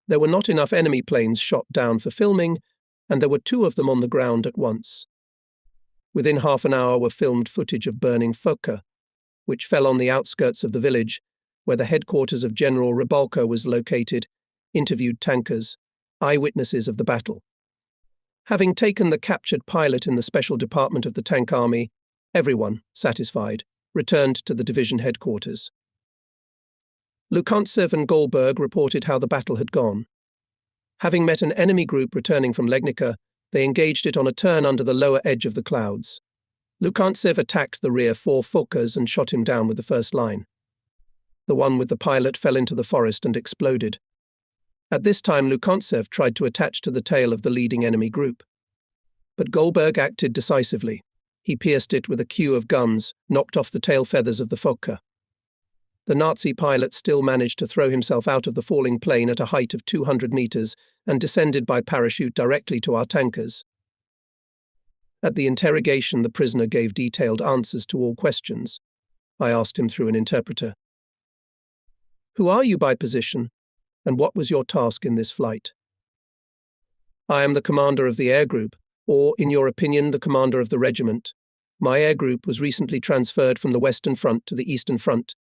There were not enough enemy planes shot down for filming, and there were 2 of them on the ground at once. Within half an hour were filmed footage of burning Fokke, which fell on the outskirts of the village, where the headquarters of General Rybalko was located, interviewed tankers, eyewitnesses of the battle. Having taken the captured pilot in the special department of the tank army, everyone, satisfied, returned to the division headquarters. Lukantsev and Goldberg reported how the battle had gone. Having met an enemy group returning from Legnica, they engaged it on a turn under the lower edge of the clouds. Lukantsev attacked the rear 4 Fokkers and shot him down with the first line. The one with the pilot fell into the forest and exploded. At this time, Lukontsev tried to attach to the tail of the leading enemy group. But Goldberg acted decisively. He pierced it with a queue of guns, knocked off the tail feathers of the Fokker. The Nazi pilot still managed to throw himself out of the falling plane at a height of 200 meters and descended by parachute directly to our tankers. At the interrogation, the prisoner gave detailed answers to all questions. I asked him through an interpreter, "Who are you by position, and what was your task in this flight?" "I am the commander of the air group, or, in your opinion, the commander of the regiment. My air group was recently transferred from the Western Front to the Eastern Front,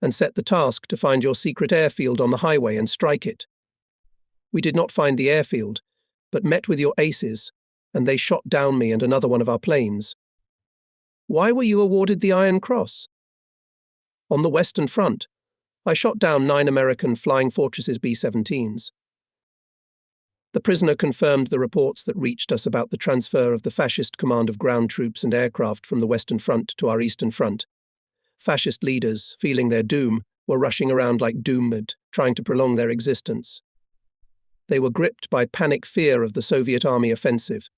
and set the task to find your secret airfield on the highway and strike it. We did not find the airfield, but met with your aces, and they shot down me and another one of our planes." "Why were you awarded the Iron Cross?" "On the Western Front, I shot down 9 American Flying Fortresses B-17s. The prisoner confirmed the reports that reached us about the transfer of the fascist command of ground troops and aircraft from the Western Front to our Eastern Front. Fascist leaders, feeling their doom, were rushing around like doomed, trying to prolong their existence. They were gripped by panic fear of the Soviet army offensive.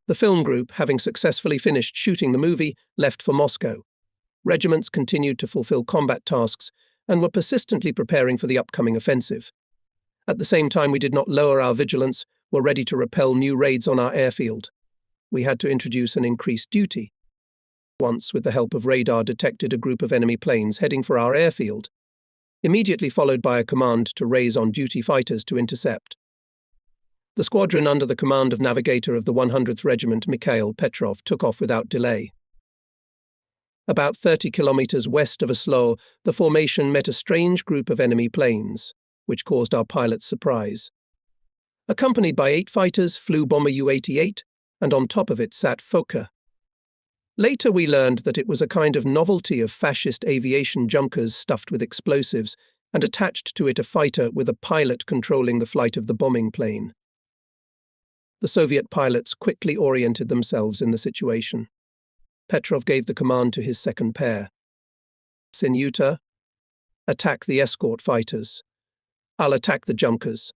The film group, having successfully finished shooting the movie, left for Moscow. Regiments continued to fulfill combat tasks and were persistently preparing for the upcoming offensive. At the same time, we did not lower our vigilance, were ready to repel new raids on our airfield. We had to introduce an increased duty. Once, with the help of radar, detected a group of enemy planes heading for our airfield, immediately followed by a command to raise on-duty fighters to intercept. The squadron under the command of navigator of the 100th Regiment, Mikhail Petrov, took off without delay. About 30 kilometers west of Oslo, the formation met a strange group of enemy planes, which caused our pilots surprise. Accompanied by 8 fighters, flew bomber U-88, and on top of it sat Fokker. Later we learned that it was a kind of novelty of fascist aviation Junkers stuffed with explosives, and attached to it a fighter with a pilot controlling the flight of the bombing plane. The Soviet pilots quickly oriented themselves in the situation. Petrov gave the command to his second pair. "Sinuta, attack the escort fighters. I'll attack the Junkers."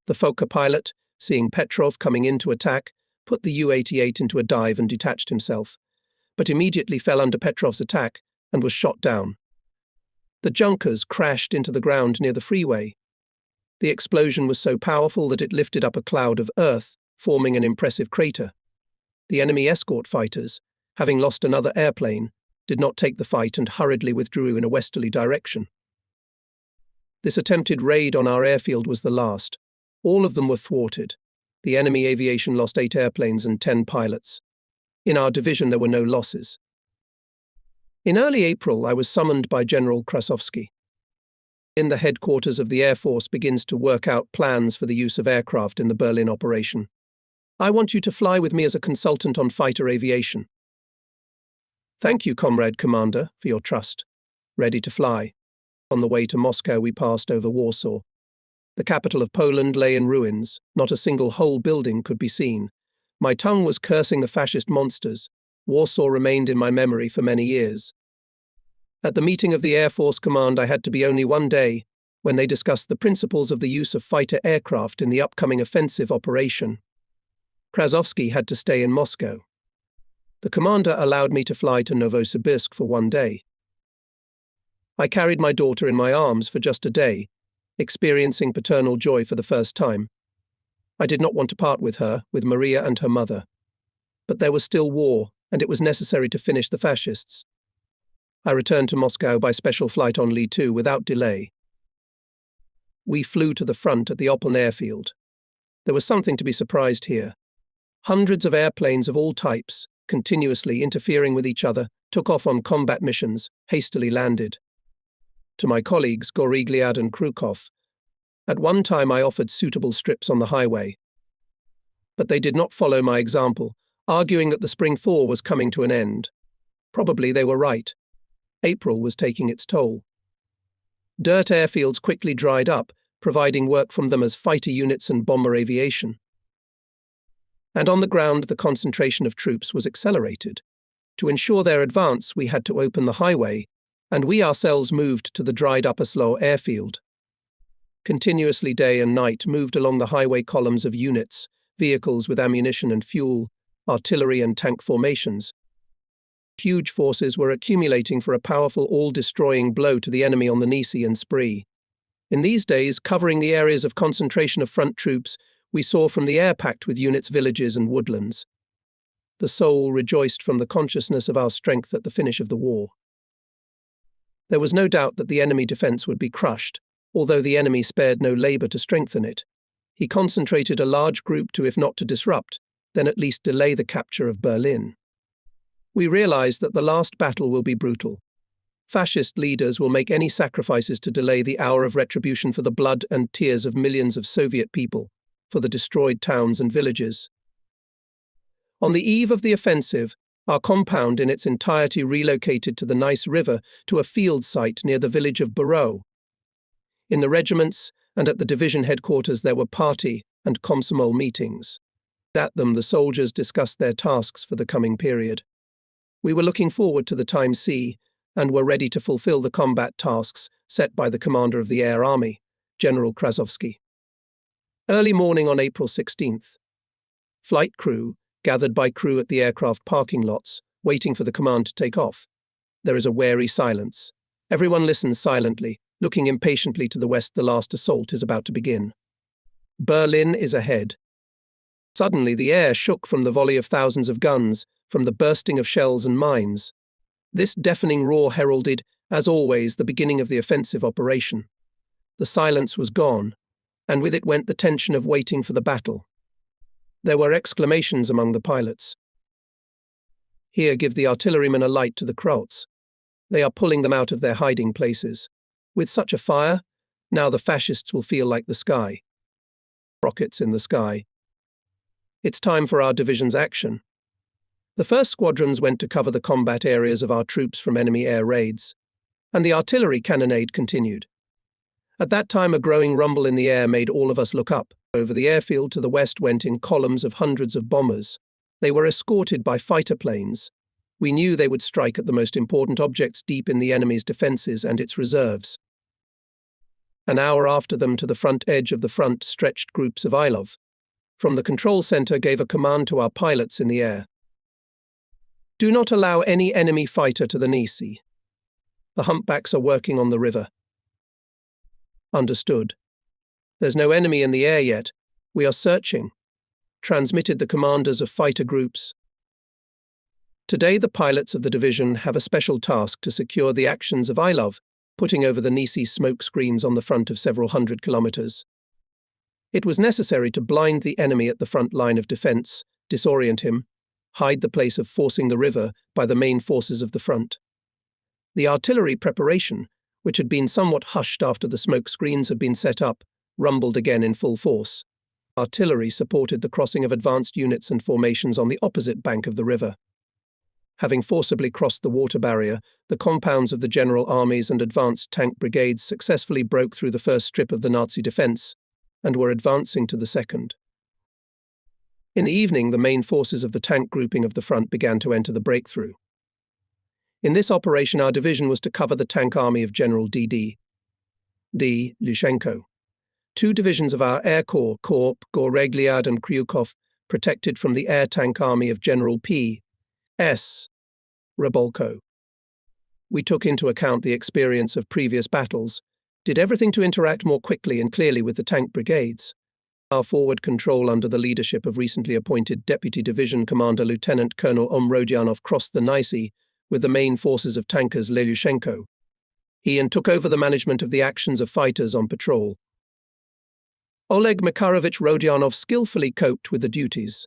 The Fokker pilot, seeing Petrov coming in to attack, put the U-88 into a dive and detached himself, but immediately fell under Petrov's attack and was shot down. The Junkers crashed into the ground near the freeway. The explosion was so powerful that it lifted up a cloud of earth, forming an impressive crater. The enemy escort fighters, having lost another airplane, did not take the fight and hurriedly withdrew in a westerly direction. This attempted raid on our airfield was the last. All of them were thwarted. The enemy aviation lost 8 airplanes and 10 pilots. In our division there were no losses. In early April, I was summoned by General Krasovsky. In the headquarters of the Air Force begins to work out plans for the use of aircraft in the Berlin operation. "I want you to fly with me as a consultant on fighter aviation." "Thank you, Comrade Commander, for your trust." Ready to fly. On the way to Moscow, we passed over Warsaw. The capital of Poland lay in ruins. Not a single whole building could be seen. My tongue was cursing the fascist monsters. Warsaw remained in my memory for many years. At the meeting of the Air Force Command, I had to be only one day, when they discussed the principles of the use of fighter aircraft in the upcoming offensive operation. Krasovsky had to stay in Moscow. The commander allowed me to fly to Novosibirsk for one day. I carried my daughter in my arms for just a day, experiencing paternal joy for the first time. I did not want to part with her, with Maria and her mother. But there was still war, and it was necessary to finish the fascists. I returned to Moscow by special flight on Li-2 without delay. We flew to the front at the Opeln airfield. There was something to be surprised here. Hundreds of airplanes of all types, continuously interfering with each other, took off on combat missions, hastily landed. To my colleagues, Gorigliad and Krukov, at one time I offered suitable strips on the highway. But they did not follow my example, arguing that the spring thaw was coming to an end. Probably they were right. April was taking its toll. Dirt airfields quickly dried up, providing work from them as fighter units and bomber aviation. And on the ground, the concentration of troops was accelerated. To ensure their advance, we had to open the highway, and we ourselves moved to the dried Upper Slough airfield. Continuously day and night moved along the highway columns of units, vehicles with ammunition and fuel, artillery and tank formations. Huge forces were accumulating for a powerful all-destroying blow to the enemy on the Nisi and Spree. In these days, covering the areas of concentration of front troops, we saw from the air packed with units villages and woodlands. The soul rejoiced from the consciousness of our strength at the finish of the war. There was no doubt that the enemy defence would be crushed, although the enemy spared no labour to strengthen it. He concentrated a large group to, if not to disrupt, then at least delay the capture of Berlin. We realised that the last battle will be brutal. Fascist leaders will make any sacrifices to delay the hour of retribution for the blood and tears of millions of Soviet people, for the destroyed towns and villages. On the eve of the offensive, our compound in its entirety relocated to the Neisse River to a field site near the village of Barrow. In the regiments and at the division headquarters there were party and komsomol meetings. At them the soldiers discussed their tasks for the coming period. We were looking forward to the time C and were ready to fulfill the combat tasks set by the commander of the Air Army, General Krasovsky. Early morning on April 16th. Flight crew, gathered by crew at the aircraft parking lots, waiting for the command to take off. There is a wary silence. Everyone listens silently, looking impatiently to the west. The last assault is about to begin. Berlin is ahead. Suddenly the air shook from the volley of thousands of guns, from the bursting of shells and mines. This deafening roar heralded, as always, the beginning of the offensive operation. The silence was gone, and with it went the tension of waiting for the battle. There were exclamations among the pilots. Here give the artillerymen a light to the Krauts. They are pulling them out of their hiding places. With such a fire, now the fascists will feel like the sky. Rockets in the sky. It's time for our division's action. The first squadrons went to cover the combat areas of our troops from enemy air raids, and the artillery cannonade continued. At that time a growing rumble in the air made all of us look up. Over the airfield to the west went in columns of hundreds of bombers. They were escorted by fighter planes. We knew they would strike at the most important objects deep in the enemy's defences and its reserves. An hour after them, to the front edge of the front stretched groups of Ilov. From the control centre gave a command to our pilots in the air. Do not allow any enemy fighter to the Nisi. The humpbacks are working on the river. Understood. There's no enemy in the air yet. We are searching. Transmitted the commanders of fighter groups. Today the pilots of the division have a special task to secure the actions of Ilov, putting over the Nisi smoke screens on the front of several hundred kilometers. It was necessary to blind the enemy at the front line of defense, disorient him, hide the place of forcing the river by the main forces of the front. The artillery preparation, which had been somewhat hushed after the smoke screens had been set up, rumbled again in full force. Artillery supported the crossing of advanced units and formations on the opposite bank of the river. Having forcibly crossed the water barrier, the compounds of the general armies and advanced tank brigades successfully broke through the first strip of the Nazi defence and were advancing to the second. In the evening, the main forces of the tank grouping of the front began to enter the breakthrough. In this operation, our division was to cover the tank army of General D. Lushenko. Two divisions of our Air Corps, Goregliad and Kryukov, protected from the air tank army of General P. S. Rabolko. We took into account the experience of previous battles, did everything to interact more quickly and clearly with the tank brigades. Our forward control under the leadership of recently appointed Deputy Division Commander Lieutenant Colonel Rodionov crossed the Nisi with the main forces of tankers Lelushenko. He took over the management of the actions of fighters on patrol. Oleg Makharovich Rodionov skillfully coped with the duties.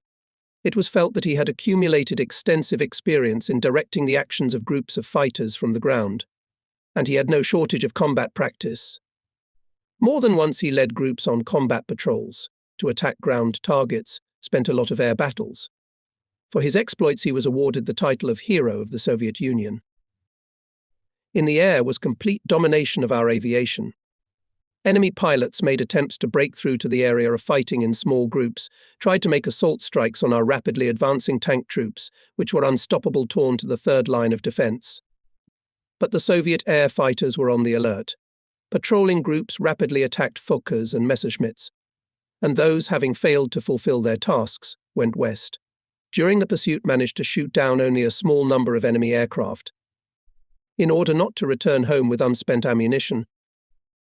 It was felt that he had accumulated extensive experience in directing the actions of groups of fighters from the ground, and he had no shortage of combat practice. More than once he led groups on combat patrols, to attack ground targets, spent a lot of air battles. For his exploits he was awarded the title of Hero of the Soviet Union. In the air was complete domination of our aviation. Enemy pilots made attempts to break through to the area of fighting in small groups, tried to make assault strikes on our rapidly advancing tank troops, which were unstoppable, torn to the third line of defense. But the Soviet air fighters were on the alert. Patrolling groups rapidly attacked Fokkers and Messerschmitts, and those, having failed to fulfill their tasks, went west. During the pursuit, managed to shoot down only a small number of enemy aircraft. In order not to return home with unspent ammunition,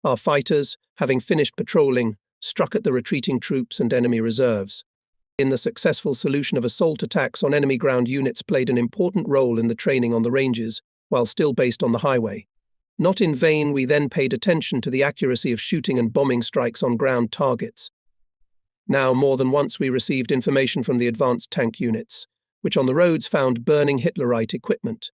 our fighters, having finished patrolling, struck at the retreating troops and enemy reserves. In the successful solution of assault attacks on enemy ground units played an important role in the training on the ranges, while still based on the highway. Not in vain, we then paid attention to the accuracy of shooting and bombing strikes on ground targets. Now, more than once we received information from the advanced tank units, which on the roads found burning Hitlerite equipment.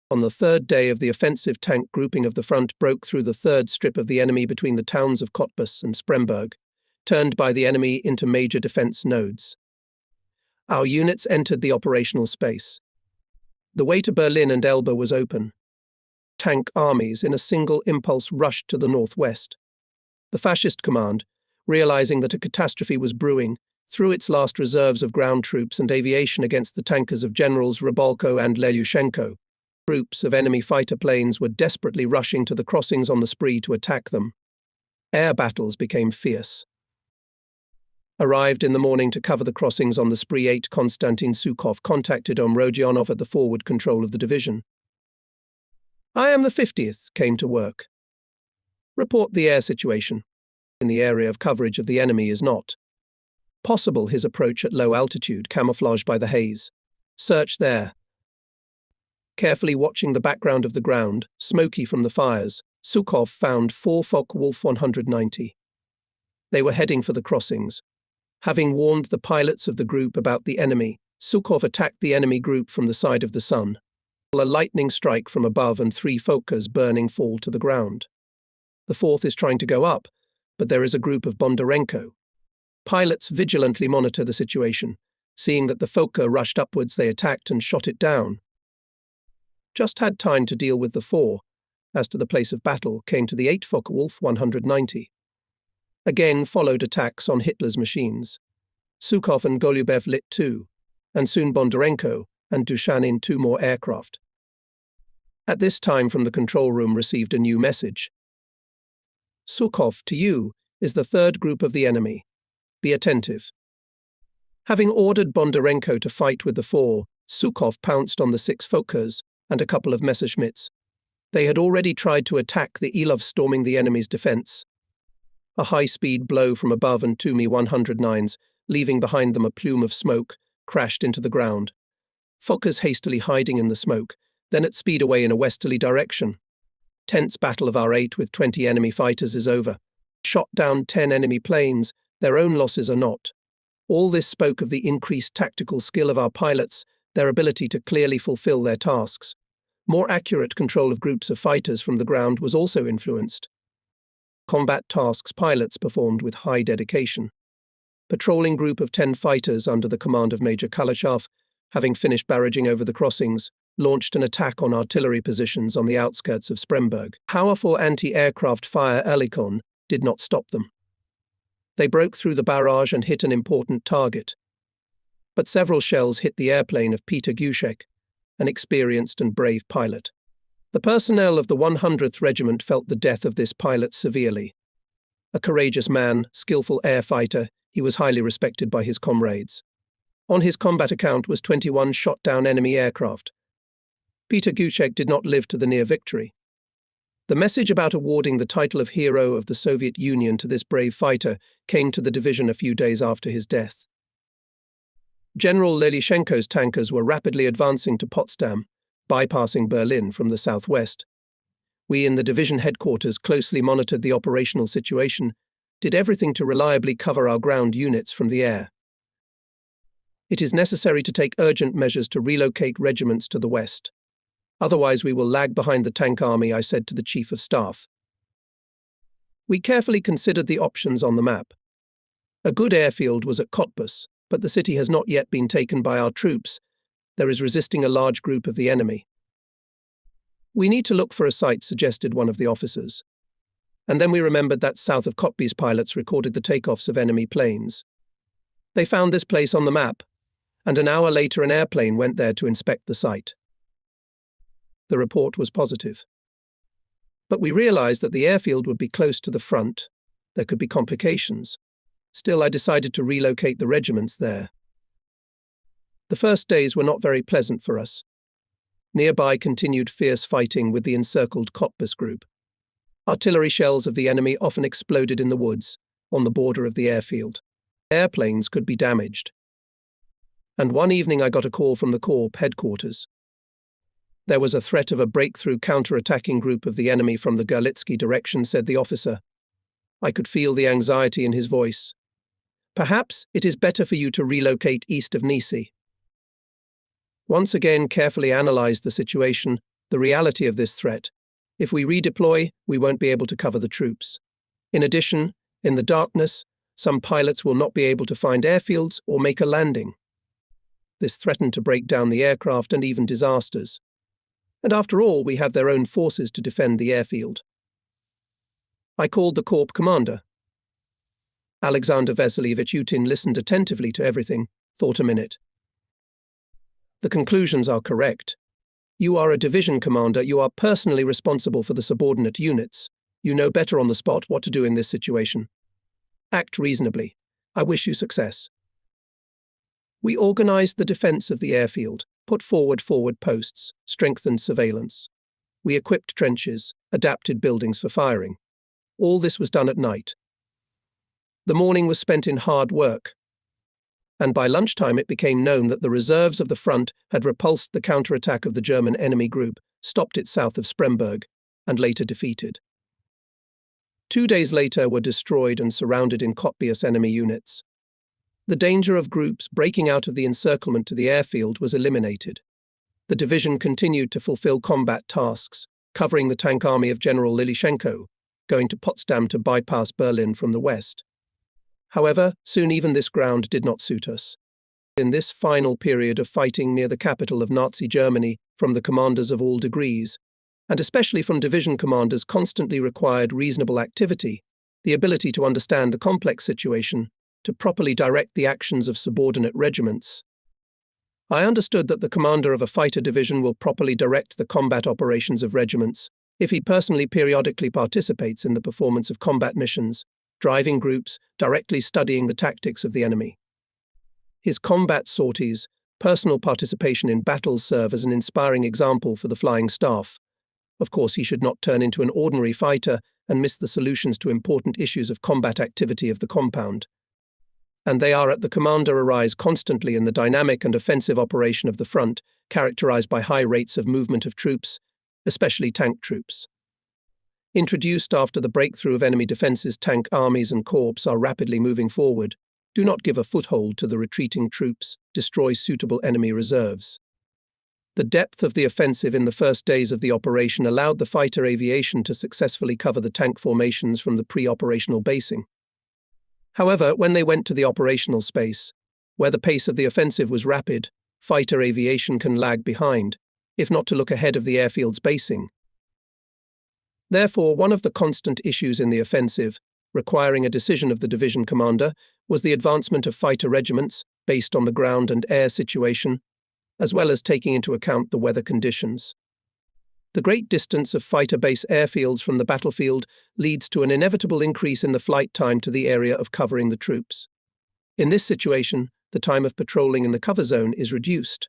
On the third day of the offensive, tank grouping of the front broke through the third strip of the enemy between the towns of Cottbus and Spremberg, turned by the enemy into major defense nodes. Our units entered the operational space. The way to Berlin and Elba was open. Tank armies in a single impulse rushed to the northwest. The fascist command, realizing that a catastrophe was brewing, threw its last reserves of ground troops and aviation against the tankers of Generals Rybalko and Lelushenko. Groups of enemy fighter planes were desperately rushing to the crossings on the Spree to attack them. Air battles became fierce. Arrived in the morning to cover the crossings on the Spree, 8 Konstantin Sukhov contacted Rodionov at the forward control of the division. "I am the 50th, came to work. Report the air situation. In the area of coverage of the enemy is not possible his approach at low altitude, camouflaged by the haze. Search there." Carefully watching the background of the ground, smoky from the fires, Sukhov found 4 Focke-Wulf 190. They were heading for the crossings. Having warned the pilots of the group about the enemy, Sukhov attacked the enemy group from the side of the sun. A lightning strike from above and 3 Fokkers burning fall to the ground. The 4th is trying to go up, but there is a group of Bondarenko. Pilots vigilantly monitor the situation. Seeing that the Fokker rushed upwards, they attacked and shot it down. Just had time to deal with the 4. As to the place of battle, came to the 8 Focke-Wulf 190. Again followed attacks on Hitler's machines. Sukhov and Golubev lit 2, and soon Bondarenko and Dushanin 2 more aircraft. At this time, from the control room received a new message. "Sukhov, to you is the 3rd group of the enemy. Be attentive." Having ordered Bondarenko to fight with the 4, Sukhov pounced on the 6 Fokkers and a couple of Messerschmitts. They had already tried to attack the Ilov, storming the enemy's defense. A high-speed blow from above and 2 Mi-109s, leaving behind them a plume of smoke, crashed into the ground. Fokkers hastily hiding in the smoke, then at speed away in a westerly direction. Tense battle of our 8 with 20 enemy fighters is over. Shot down 10 enemy planes, their own losses are not. All this spoke of the increased tactical skill of our pilots, their ability to clearly fulfill their tasks. More accurate control of groups of fighters from the ground was also influenced. Combat tasks pilots performed with high dedication. Patrolling group of 10 fighters under the command of Major Kalachev, having finished barraging over the crossings, launched an attack on artillery positions on the outskirts of Spremberg. Powerful anti-aircraft fire Elikon did not stop them. They broke through the barrage and hit an important target. But several shells hit the airplane of Peter Gushek, an experienced and brave pilot. The personnel of the 100th Regiment felt the death of this pilot severely. A courageous man, skillful air fighter, he was highly respected by his comrades. On his combat account was 21 shot down enemy aircraft. Peter Gushek did not live to the near victory. The message about awarding the title of Hero of the Soviet Union to this brave fighter came to the division a few days after his death. General Lelushenko's tankers were rapidly advancing to Potsdam, bypassing Berlin from the southwest. We in the division headquarters closely monitored the operational situation, did everything to reliably cover our ground units from the air. It is necessary to take urgent measures to relocate regiments to the west. Otherwise we will lag behind the tank army, I said to the Chief of Staff. We carefully considered the options on the map. A good airfield was at Cottbus, but the city has not yet been taken by our troops. There is resisting a large group of the enemy. We need to look for a site, suggested one of the officers. And then we remembered that south of Cottbus pilots recorded the takeoffs of enemy planes. They found this place on the map, and an hour later an airplane went there to inspect the site. The report was positive. But we realized that the airfield would be close to the front. There could be complications. Still, I decided to relocate the regiments there. The first days were not very pleasant for us. Nearby continued fierce fighting with the encircled Cottbus group. Artillery shells of the enemy often exploded in the woods, on the border of the airfield. Airplanes could be damaged. And one evening I got a call from the Corps headquarters. There was a threat of a breakthrough counter-attacking group of the enemy from the Görlitsky direction, said the officer. I could feel the anxiety in his voice. Perhaps it is better for you to relocate east of Nisi. Once again, carefully analyzed the situation, the reality of this threat. If we redeploy, we won't be able to cover the troops. In addition, in the darkness, some pilots will not be able to find airfields or make a landing. This threatened to break down the aircraft and even disasters. And after all, we have their own forces to defend the airfield. I called the Corps commander. Alexander Vasilievich Utin listened attentively to everything, thought a minute. The conclusions are correct. You are a division commander, you are personally responsible for the subordinate units. You know better on the spot what to do in this situation. Act reasonably. I wish you success. We organized the defense of the airfield, put forward posts, strengthened surveillance. We equipped trenches, adapted buildings for firing. All this was done at night. The morning was spent in hard work, and by lunchtime it became known that the reserves of the front had repulsed the counterattack of the German enemy group, stopped it south of Spremberg, and later defeated. 2 days later were destroyed and surrounded in Cottbus enemy units. The danger of groups breaking out of the encirclement to the airfield was eliminated. The division continued to fulfill combat tasks, covering the tank army of General Lilishenko, going to Potsdam to bypass Berlin from the west. However, soon even this ground did not suit us. In this final period of fighting near the capital of Nazi Germany, from the commanders of all degrees, and especially from division commanders, constantly required reasonable activity, the ability to understand the complex situation, to properly direct the actions of subordinate regiments. I understood that the commander of a fighter division will properly direct the combat operations of regiments if he personally periodically participates in the performance of combat missions, driving groups, directly studying the tactics of the enemy. His combat sorties, personal participation in battles serve as an inspiring example for the flying staff. Of course, he should not turn into an ordinary fighter and miss the solutions to important issues of combat activity of the compound. And they are at the commander arise constantly in the dynamic and offensive operation of the front, characterized by high rates of movement of troops, especially tank troops. Introduced after the breakthrough of enemy defenses, tank armies and corps are rapidly moving forward, do not give a foothold to the retreating troops, destroy suitable enemy reserves. The depth of the offensive in the first days of the operation allowed the fighter aviation to successfully cover the tank formations from the pre-operational basing. However, when they went to the operational space, where the pace of the offensive was rapid, fighter aviation can lag behind, if not to look ahead of the airfield's basing. Therefore, one of the constant issues in the offensive, requiring a decision of the division commander, was the advancement of fighter regiments based on the ground and air situation, as well as taking into account the weather conditions. The great distance of fighter base airfields from the battlefield leads to an inevitable increase in the flight time to the area of covering the troops. In this situation, the time of patrolling in the cover zone is reduced.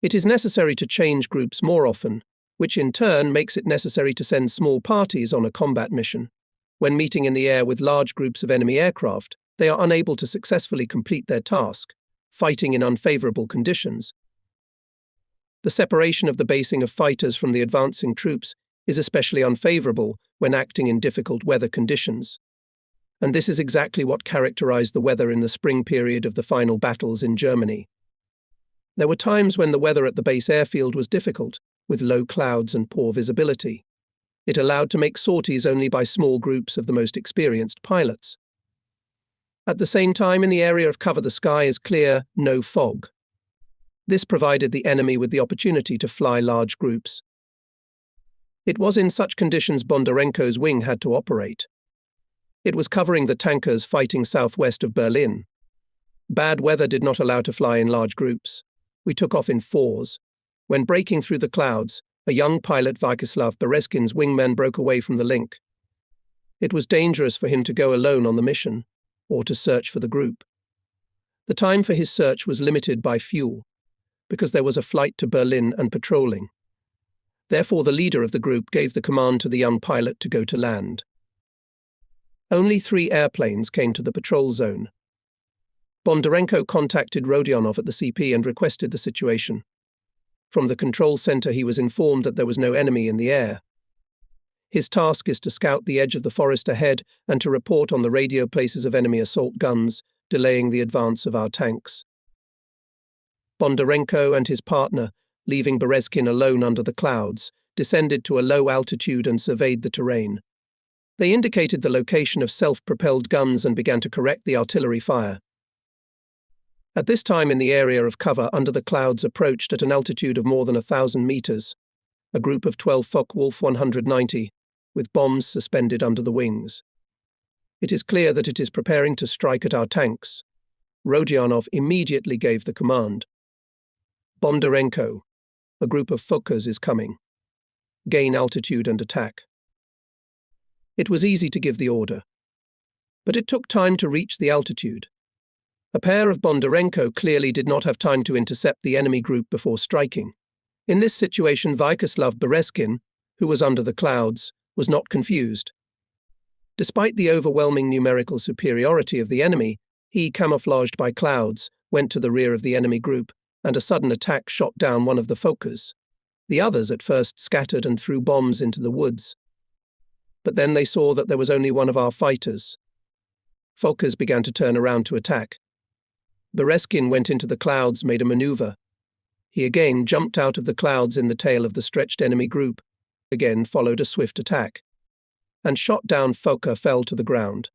It is necessary to change groups more often, which in turn makes it necessary to send small parties on a combat mission. When meeting in the air with large groups of enemy aircraft, they are unable to successfully complete their task, fighting in unfavorable conditions. The separation of the basing of fighters from the advancing troops is especially unfavorable when acting in difficult weather conditions. And this is exactly what characterized the weather in the spring period of the final battles in Germany. There were times when the weather at the base airfield was difficult, with low clouds and poor visibility. It allowed to make sorties only by small groups of the most experienced pilots. At the same time, in the area of cover the sky is clear, no fog. This provided the enemy with the opportunity to fly large groups. It was in such conditions Bondarenko's wing had to operate. It was covering the tankers fighting southwest of Berlin. Bad weather did not allow to fly in large groups. We took off in fours. When breaking through the clouds, a young pilot, Vyacheslav Berezkin's wingmen broke away from the link. It was dangerous for him to go alone on the mission, or to search for the group. The time for his search was limited by fuel, because there was a flight to Berlin and patrolling. Therefore, the leader of the group gave the command to the young pilot to go to land. Only 3 airplanes came to the patrol zone. Bondarenko contacted Rodionov at the CP and requested the situation. From the control center, he was informed that there was no enemy in the air. His task is to scout the edge of the forest ahead and to report on the radio places of enemy assault guns, delaying the advance of our tanks. Bondarenko and his partner, leaving Berezkin alone under the clouds, descended to a low altitude and surveyed the terrain. They indicated the location of self-propelled guns and began to correct the artillery fire. At this time, in the area of cover under the clouds approached at an altitude of more than 1,000 meters, a group of 12 Focke-Wulf 190, with bombs suspended under the wings. It is clear that it is preparing to strike at our tanks. Rodionov immediately gave the command. Bondarenko, a group of Fokkers is coming. Gain altitude and attack. It was easy to give the order, but it took time to reach the altitude. A pair of Bondarenko clearly did not have time to intercept the enemy group before striking. In this situation, Vyacheslav Berezkin, who was under the clouds, was not confused. Despite the overwhelming numerical superiority of the enemy, he, camouflaged by clouds, went to the rear of the enemy group, and a sudden attack shot down one of the Fokkers. The others at first scattered and threw bombs into the woods. But then they saw that there was only one of our fighters. Fokkers began to turn around to attack. Berezkin went into the clouds, made a maneuver. He again jumped out of the clouds in the tail of the stretched enemy group, again followed a swift attack, and shot down Fokker fell to the ground.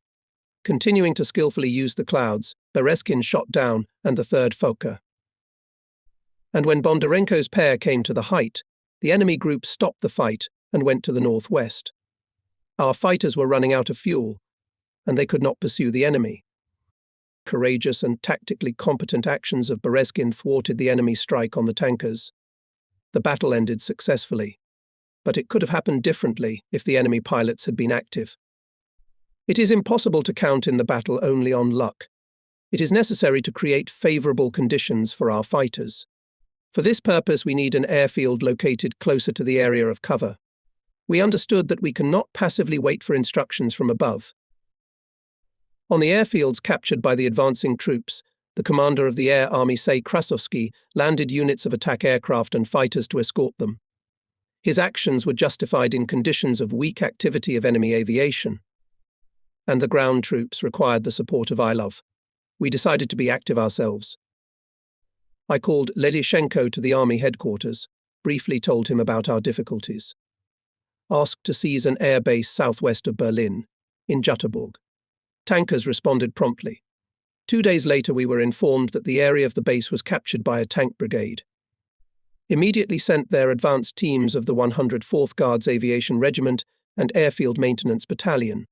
Continuing to skillfully use the clouds, Berezkin shot down and the third Fokker. And when Bondarenko's pair came to the height, the enemy group stopped the fight and went to the northwest. Our fighters were running out of fuel, and they could not pursue the enemy. Courageous and tactically competent actions of Berezkin thwarted the enemy strike on the tankers. The battle ended successfully, but it could have happened differently if the enemy pilots had been active. It is impossible to count in the battle only on luck. It is necessary to create favorable conditions for our fighters. For this purpose, we need an airfield located closer to the area of cover. We understood that we cannot passively wait for instructions from above. On the airfields captured by the advancing troops, the commander of the Air Army, say Krasovsky, landed units of attack aircraft and fighters to escort them. His actions were justified in conditions of weak activity of enemy aviation, and the ground troops required the support of Ilov. We decided to be active ourselves. I called Ledyshenko to the army headquarters, briefly told him about our difficulties. Asked to seize an air base southwest of Berlin, in Jutterburg. Tankers responded promptly. 2 days later, we were informed that the area of the base was captured by a tank brigade. Immediately sent their advanced teams of the 104th Guards Aviation Regiment and Airfield Maintenance Battalion.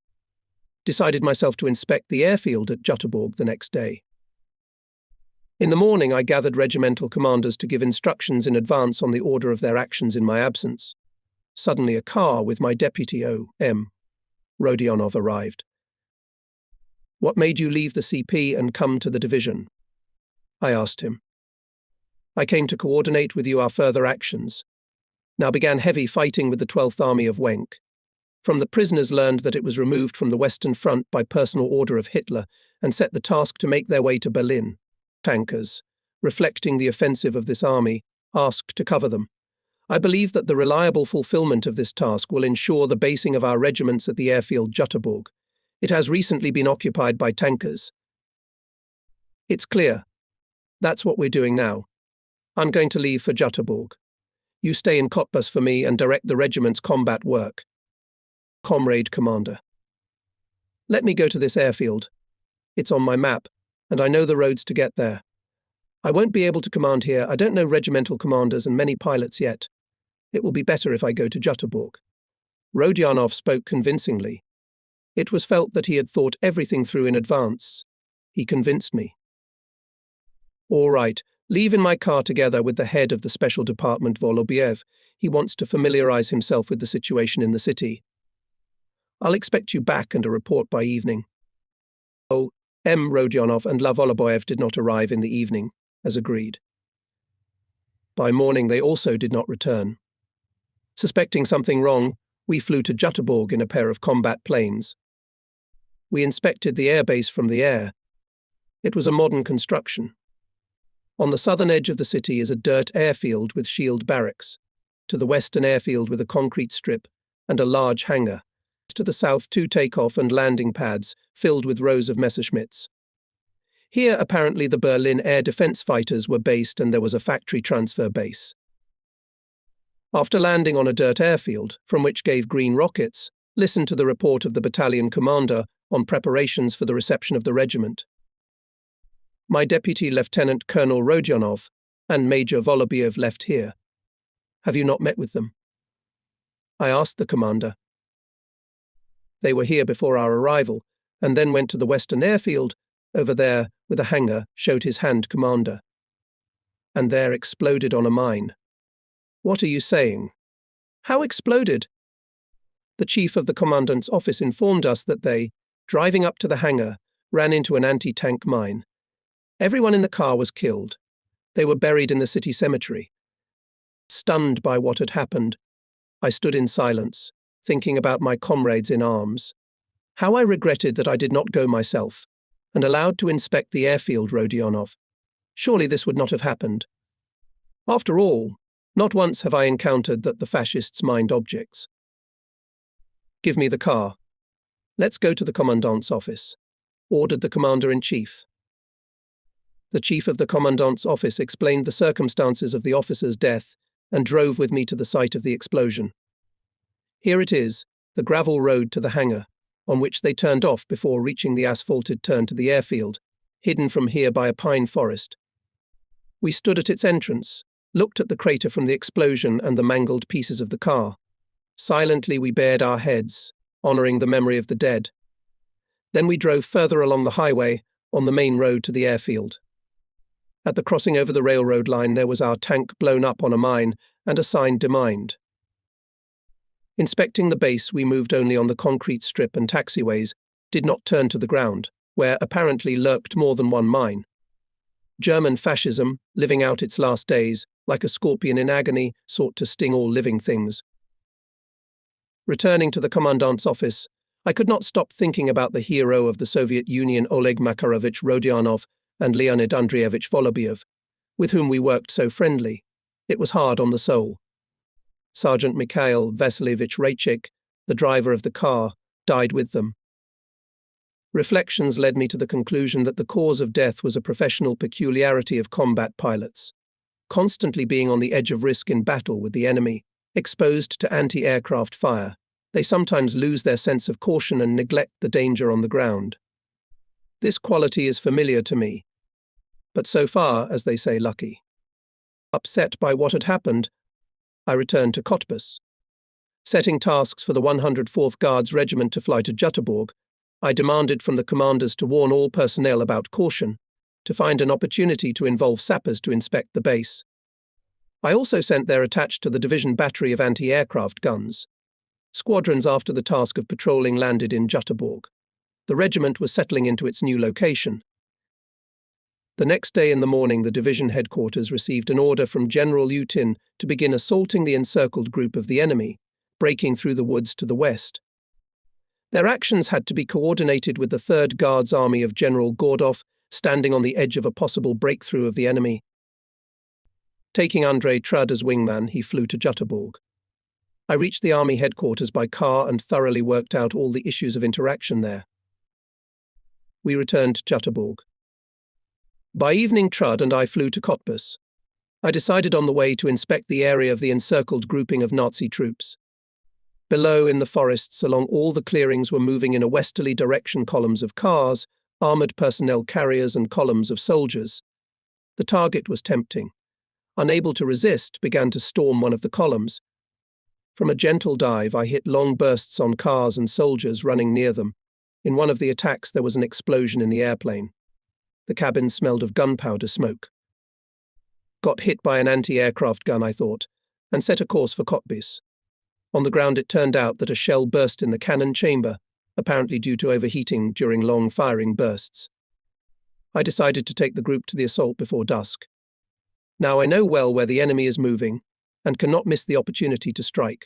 Decided myself to inspect the airfield at Jutterburg the next day. In the morning, I gathered regimental commanders to give instructions in advance on the order of their actions in my absence. Suddenly, a car with my deputy O.M. Rodionov arrived. "What made you leave the CP and come to the division?" I asked him. "I came to coordinate with you our further actions. Now began heavy fighting with the 12th Army of Wenck. From the prisoners learned that it was removed from the Western Front by personal order of Hitler and set the task to make their way to Berlin. Tankers, reflecting the offensive of this army, asked to cover them. I believe that the reliable fulfillment of this task will ensure the basing of our regiments at the airfield Jutterburg. It has recently been occupied by tankers. It's clear. That's what we're doing now. I'm going to leave for Jutterburg. You stay in Cottbus for me and direct the regiment's combat work. Comrade Commander. Let me go to this airfield. It's on my map, and I know the roads to get there. I won't be able to command here. I don't know regimental commanders and many pilots yet. It will be better if I go to Jutterburg." Rodionov spoke convincingly. It was felt that he had thought everything through in advance. He convinced me. "All right, Leave in my car together with the head of the Special Department Volobiev. He wants to familiarize himself with the situation in the city. I'll expect you back and a report by evening. Oh, M. Rodionov and La Voloboev did not arrive in the evening, as agreed. By morning they also did not return. Suspecting something wrong, we flew to Jutterborg in a pair of combat planes. We inspected the airbase from the air. It was a modern construction. On the southern edge of the city is a dirt airfield with shield barracks. To the west, an airfield with a concrete strip and a large hangar. To the south, 2 takeoff and landing pads filled with rows of Messerschmitts. Here, apparently, the Berlin air defense fighters were based and there was a factory transfer base. After landing on a dirt airfield, from which gave green rockets, listened to the report of the battalion commander on preparations for the reception of the regiment. My Deputy Lieutenant Colonel Rodionov and Major Volobiev left here. Have you not met with them? I asked the commander. They were here before our arrival, and then went to the western airfield, over there, with a hangar, showed his hand commander. And there exploded on a mine. What are you saying? How exploded? The chief of the commandant's office informed us that they, driving up to the hangar, ran into an anti-tank mine. Everyone in the car was killed. They were buried in the city cemetery. Stunned by what had happened, I stood in silence, thinking about my comrades in arms. How I regretted that I did not go myself, and allowed to inspect the airfield, Rodionov. Surely this would not have happened. After all, not once have I encountered that the fascists mined objects. Give me the car. Let's go to the commandant's office, ordered the commander-in-chief. The chief of the commandant's office explained the circumstances of the officer's death and drove with me to the site of the explosion. Here it is, the gravel road to the hangar, on which they turned off before reaching the asphalted turn to the airfield, hidden from here by a pine forest. We stood at its entrance, looked at the crater from the explosion and the mangled pieces of the car. Silently we bared our heads, honouring the memory of the dead. Then we drove further along the highway, on the main road to the airfield. At the crossing over the railroad line there was our tank blown up on a mine and a sign demined. Inspecting the base, we moved only on the concrete strip and taxiways, did not turn to the ground, where apparently lurked more than one mine. German fascism, living out its last days, like a scorpion in agony, sought to sting all living things. Returning to the commandant's office, I could not stop thinking about the hero of the Soviet Union, Oleg Makarovich Rodionov, and Leonid Andreevich Volobiev, with whom we worked so friendly. It was hard on the soul. Sergeant Mikhail Vasilievich Raychik, the driver of the car, died with them. Reflections led me to the conclusion that the cause of death was a professional peculiarity of combat pilots, constantly being on the edge of risk in battle with the enemy, exposed to anti-aircraft fire. They sometimes lose their sense of caution and neglect the danger on the ground. This quality is familiar to me, but so far, as they say, lucky. Upset by what had happened, I returned to Cottbus. Setting tasks for the 104th Guards Regiment to fly to Jutterborg, I demanded from the commanders to warn all personnel about caution, to find an opportunity to involve sappers to inspect the base. I also sent there attached to the division battery of anti-aircraft guns. Squadrons after the task of patrolling landed in Jutterborg. The regiment was settling into its new location. The next day in the morning, the division headquarters received an order from General Utin to begin assaulting the encircled group of the enemy, breaking through the woods to the west. Their actions had to be coordinated with the 3rd Guards Army of General Gordov, standing on the edge of a possible breakthrough of the enemy. Taking Andrei Trud as wingman, he flew to Jutterborg. I reached the army headquarters by car and thoroughly worked out all the issues of interaction there. We returned to Jutterborg. By evening, Trud and I flew to Cottbus. I decided on the way to inspect the area of the encircled grouping of Nazi troops. Below, in the forests, along all the clearings were moving in a westerly direction columns of cars, armoured personnel carriers and columns of soldiers. The target was tempting. Unable to resist, began to storm one of the columns. From a gentle dive, I hit long bursts on cars and soldiers running near them. In one of the attacks, there was an explosion in the airplane. The cabin smelled of gunpowder smoke. Got hit by an anti-aircraft gun, I thought, and set a course for Cottbus. On the ground it turned out that a shell burst in the cannon chamber, apparently due to overheating during long firing bursts. I decided to take the group to the assault before dusk. Now I know well where the enemy is moving, and cannot miss the opportunity to strike.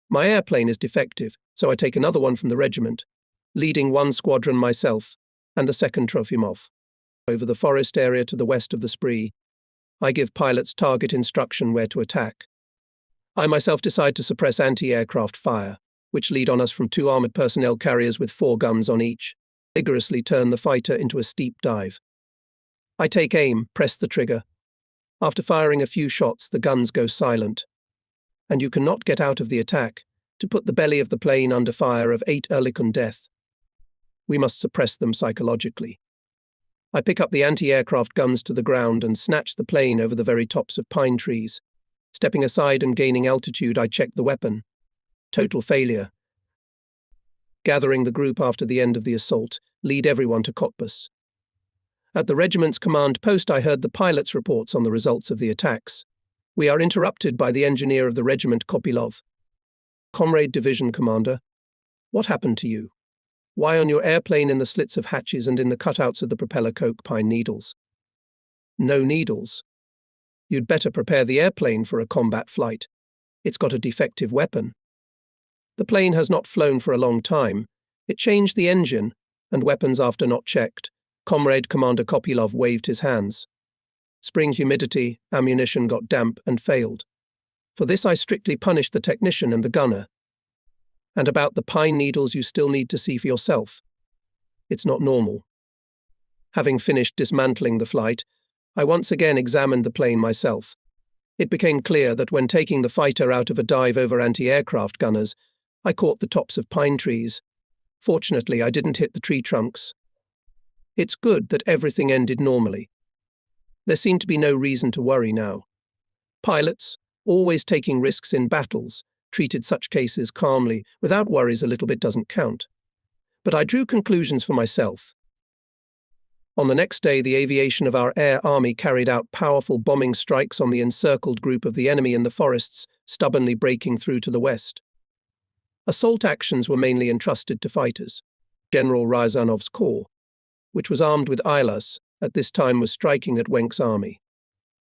My airplane is defective, so I take another one from the regiment, leading one squadron myself, and the second Trofimov. Over the forest area to the west of the Spree, I give pilots target instruction where to attack. I myself decide to suppress anti-aircraft fire, which lead on us from 2 armoured personnel carriers with 4 guns on each, vigorously turn the fighter into a steep dive. I take aim, press the trigger. After firing a few shots, the guns go silent, and you cannot get out of the attack to put the belly of the plane under fire of 8 Ehrlichen death. We must suppress them psychologically. I pick up the anti-aircraft guns to the ground and snatch the plane over the very tops of pine trees. Stepping aside and gaining altitude, I check the weapon. Total failure. Gathering the group after the end of the assault, lead everyone to Cottbus. At the regiment's command post, I heard the pilots' reports on the results of the attacks. We are interrupted by the engineer of the regiment, Kopilov. Comrade Division Commander, what happened to you? Why on your airplane in the slits of hatches and in the cutouts of the propeller coke pine needles? No needles. You'd better prepare the airplane for a combat flight. It's got a defective weapon. The plane has not flown for a long time. It changed the engine, and weapons after not checked. Comrade Commander Kopilov waved his hands. Spring humidity, ammunition got damp and failed. For this I strictly punished the technician and the gunner. And about the pine needles, you still need to see for yourself. It's not normal. Having finished dismantling the flight, I once again examined the plane myself. It became clear that when taking the fighter out of a dive over anti-aircraft gunners, I caught the tops of pine trees. Fortunately, I didn't hit the tree trunks. It's good that everything ended normally. There seemed to be no reason to worry now. Pilots, always taking risks in battles, treated such cases calmly. Without worries, a little bit doesn't count. But I drew conclusions for myself. On the next day, the aviation of our air army carried out powerful bombing strikes on the encircled group of the enemy in the forests, stubbornly breaking through to the west. Assault actions were mainly entrusted to fighters. General Ryazanov's corps, which was armed with Ilas, at this time was striking at Wenk's army.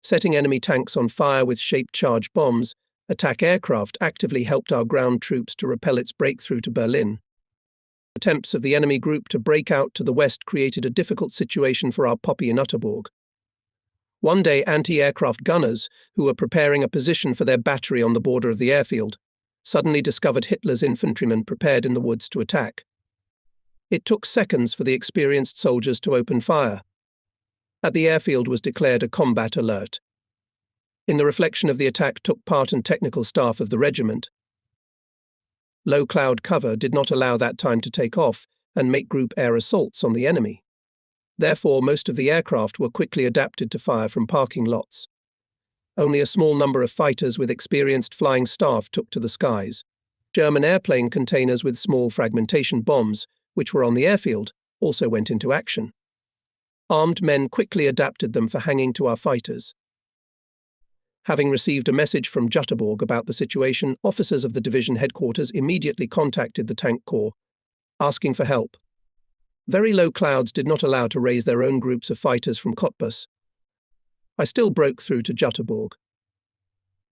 Setting enemy tanks on fire with shape-charged bombs, attack aircraft actively helped our ground troops to repel its breakthrough to Berlin. Attempts of the enemy group to break out to the west created a difficult situation for our Poppy in Utterborg. One day, anti-aircraft gunners, who were preparing a position for their battery on the border of the airfield, suddenly discovered Hitler's infantrymen prepared in the woods to attack. It took seconds for the experienced soldiers to open fire. At the airfield was declared a combat alert. In the reflection of the attack took part and technical staff of the regiment. Low cloud cover did not allow that time to take off and make group air assaults on the enemy. Therefore, most of the aircraft were quickly adapted to fire from parking lots. Only a small number of fighters with experienced flying staff took to the skies. German airplane containers with small fragmentation bombs, which were on the airfield, also went into action. Armed men quickly adapted them for hanging to our fighters. Having received a message from Jutterborg about the situation, officers of the division headquarters immediately contacted the tank corps, asking for help. Very low clouds did not allow to raise their own groups of fighters from Cottbus. I still broke through to Jutterborg.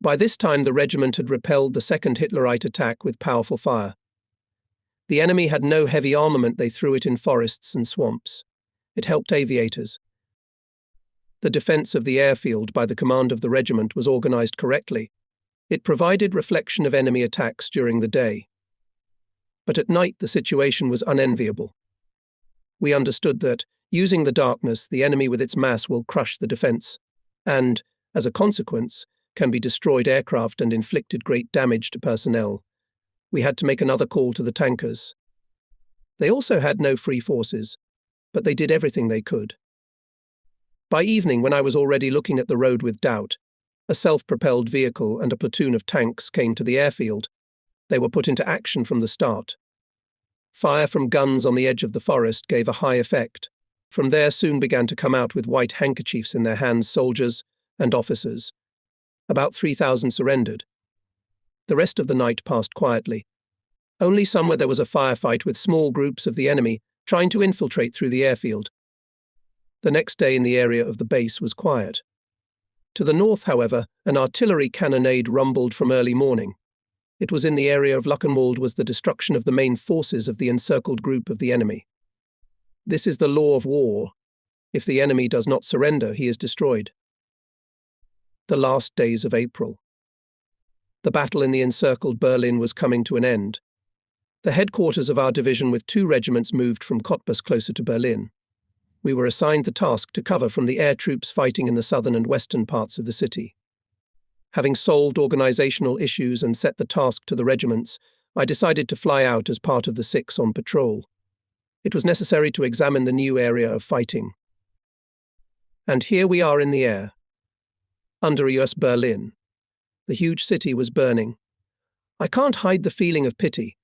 By this time the regiment had repelled the second Hitlerite attack with powerful fire. The enemy had no heavy armament, they threw it in forests and swamps. It helped aviators. The defence of the airfield by the command of the regiment was organised correctly. It provided reflection of enemy attacks during the day. But at night the situation was unenviable. We understood that, using the darkness, the enemy with its mass will crush the defence, and, as a consequence, can be destroyed aircraft and inflicted great damage to personnel. We had to make another call to the tankers. They also had no free forces, but they did everything they could. By evening, when I was already looking at the road with doubt, a self-propelled vehicle and a platoon of tanks came to the airfield. They were put into action from the start. Fire from guns on the edge of the forest gave a high effect. From there soon began to come out with white handkerchiefs in their hands soldiers, and officers. About 3,000 surrendered. The rest of the night passed quietly. Only somewhere there was a firefight with small groups of the enemy trying to infiltrate through the airfield. The next day in the area of the base was quiet. To the north, however, an artillery cannonade rumbled from early morning. It was in the area of Luckenwald was the destruction of the main forces of the encircled group of the enemy. This is the law of war. If the enemy does not surrender, he is destroyed. The last days of April. The battle in the encircled Berlin was coming to an end. The headquarters of our division with 2 regiments moved from Cottbus closer to Berlin. We were assigned the task to cover from the air troops fighting in the southern and western parts of the city. Having solved organizational issues and set the task to the regiments, I decided to fly out as part of the 6 on patrol. It was necessary to examine the new area of fighting. And here we are in the air. Under US Berlin. The huge city was burning. I can't hide the feeling of pity.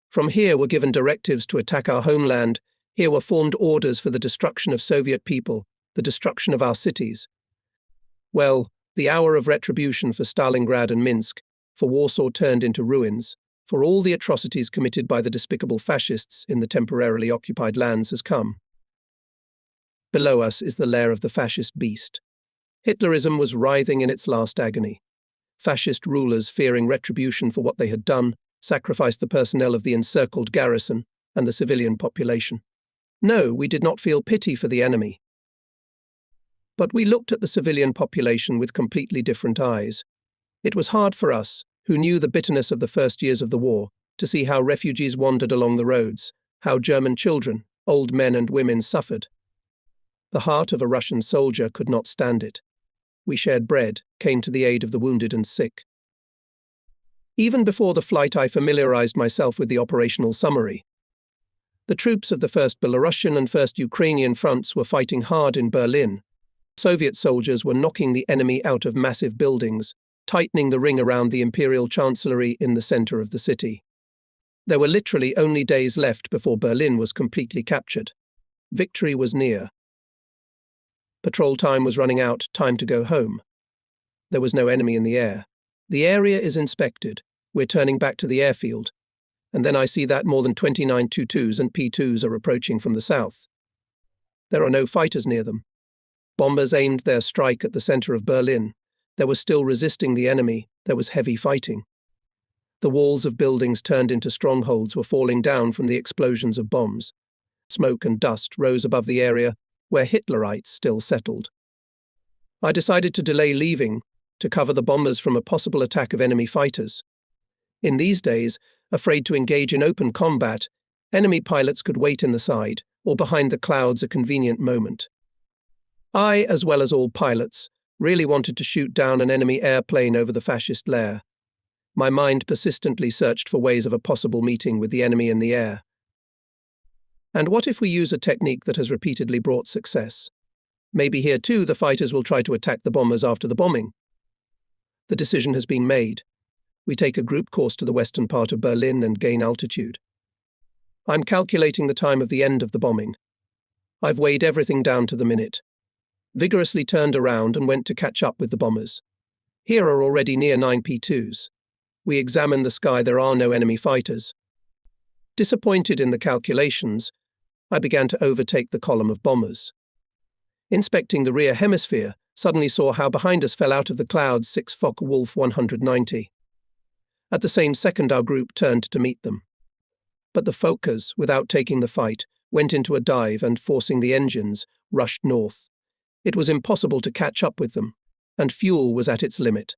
From here were given directives to attack our homeland. Here were formed orders for the destruction of Soviet people, the destruction of our cities. Well, the hour of retribution for Stalingrad and Minsk, for Warsaw turned into ruins, for all the atrocities committed by the despicable fascists in the temporarily occupied lands has come. Below us is the lair of the fascist beast. Hitlerism was writhing in its last agony. Fascist rulers, fearing retribution for what they had done, sacrificed the personnel of the encircled garrison and the civilian population. No, we did not feel pity for the enemy. But we looked at the civilian population with completely different eyes. It was hard for us, who knew the bitterness of the first years of the war, to see how refugees wandered along the roads, how German children, old men and women suffered. The heart of a Russian soldier could not stand it. We shared bread, came to the aid of the wounded and sick. Even before the flight, I familiarized myself with the operational summary. The troops of the 1st Belarusian and 1st Ukrainian fronts were fighting hard in Berlin. Soviet soldiers were knocking the enemy out of massive buildings, tightening the ring around the Imperial Chancellery in the center of the city. There were literally only days left before Berlin was completely captured. Victory was near. Patrol time was running out, time to go home. There was no enemy in the air. The area is inspected. We're turning back to the airfield. And then I see that more than 29 Tu-2s and P-2s are approaching from the south. There are no fighters near them. Bombers aimed their strike at the center of Berlin. There was still resisting the enemy. There was heavy fighting. The walls of buildings turned into strongholds were falling down from the explosions of bombs. Smoke and dust rose above the area where Hitlerites still settled. I decided to delay leaving to cover the bombers from a possible attack of enemy fighters. In these days, afraid to engage in open combat, enemy pilots could wait in the side or behind the clouds a convenient moment. I, as well as all pilots, really wanted to shoot down an enemy airplane over the fascist lair. My mind persistently searched for ways of a possible meeting with the enemy in the air. And what if we use a technique that has repeatedly brought success? Maybe here too the fighters will try to attack the bombers after the bombing. The decision has been made. We take a group course to the western part of Berlin and gain altitude. I'm calculating the time of the end of the bombing. I've weighed everything down to the minute. Vigorously turned around and went to catch up with the bombers. Here are already near 9 P-2s. We examine the sky, there are no enemy fighters. Disappointed in the calculations, I began to overtake the column of bombers. Inspecting the rear hemisphere, suddenly saw how behind us fell out of the clouds 6 Focke-Wulf 190. At the same second our group turned to meet them. But the Fokkers, without taking the fight, went into a dive and, forcing the engines, rushed north. It was impossible to catch up with them, and fuel was at its limit.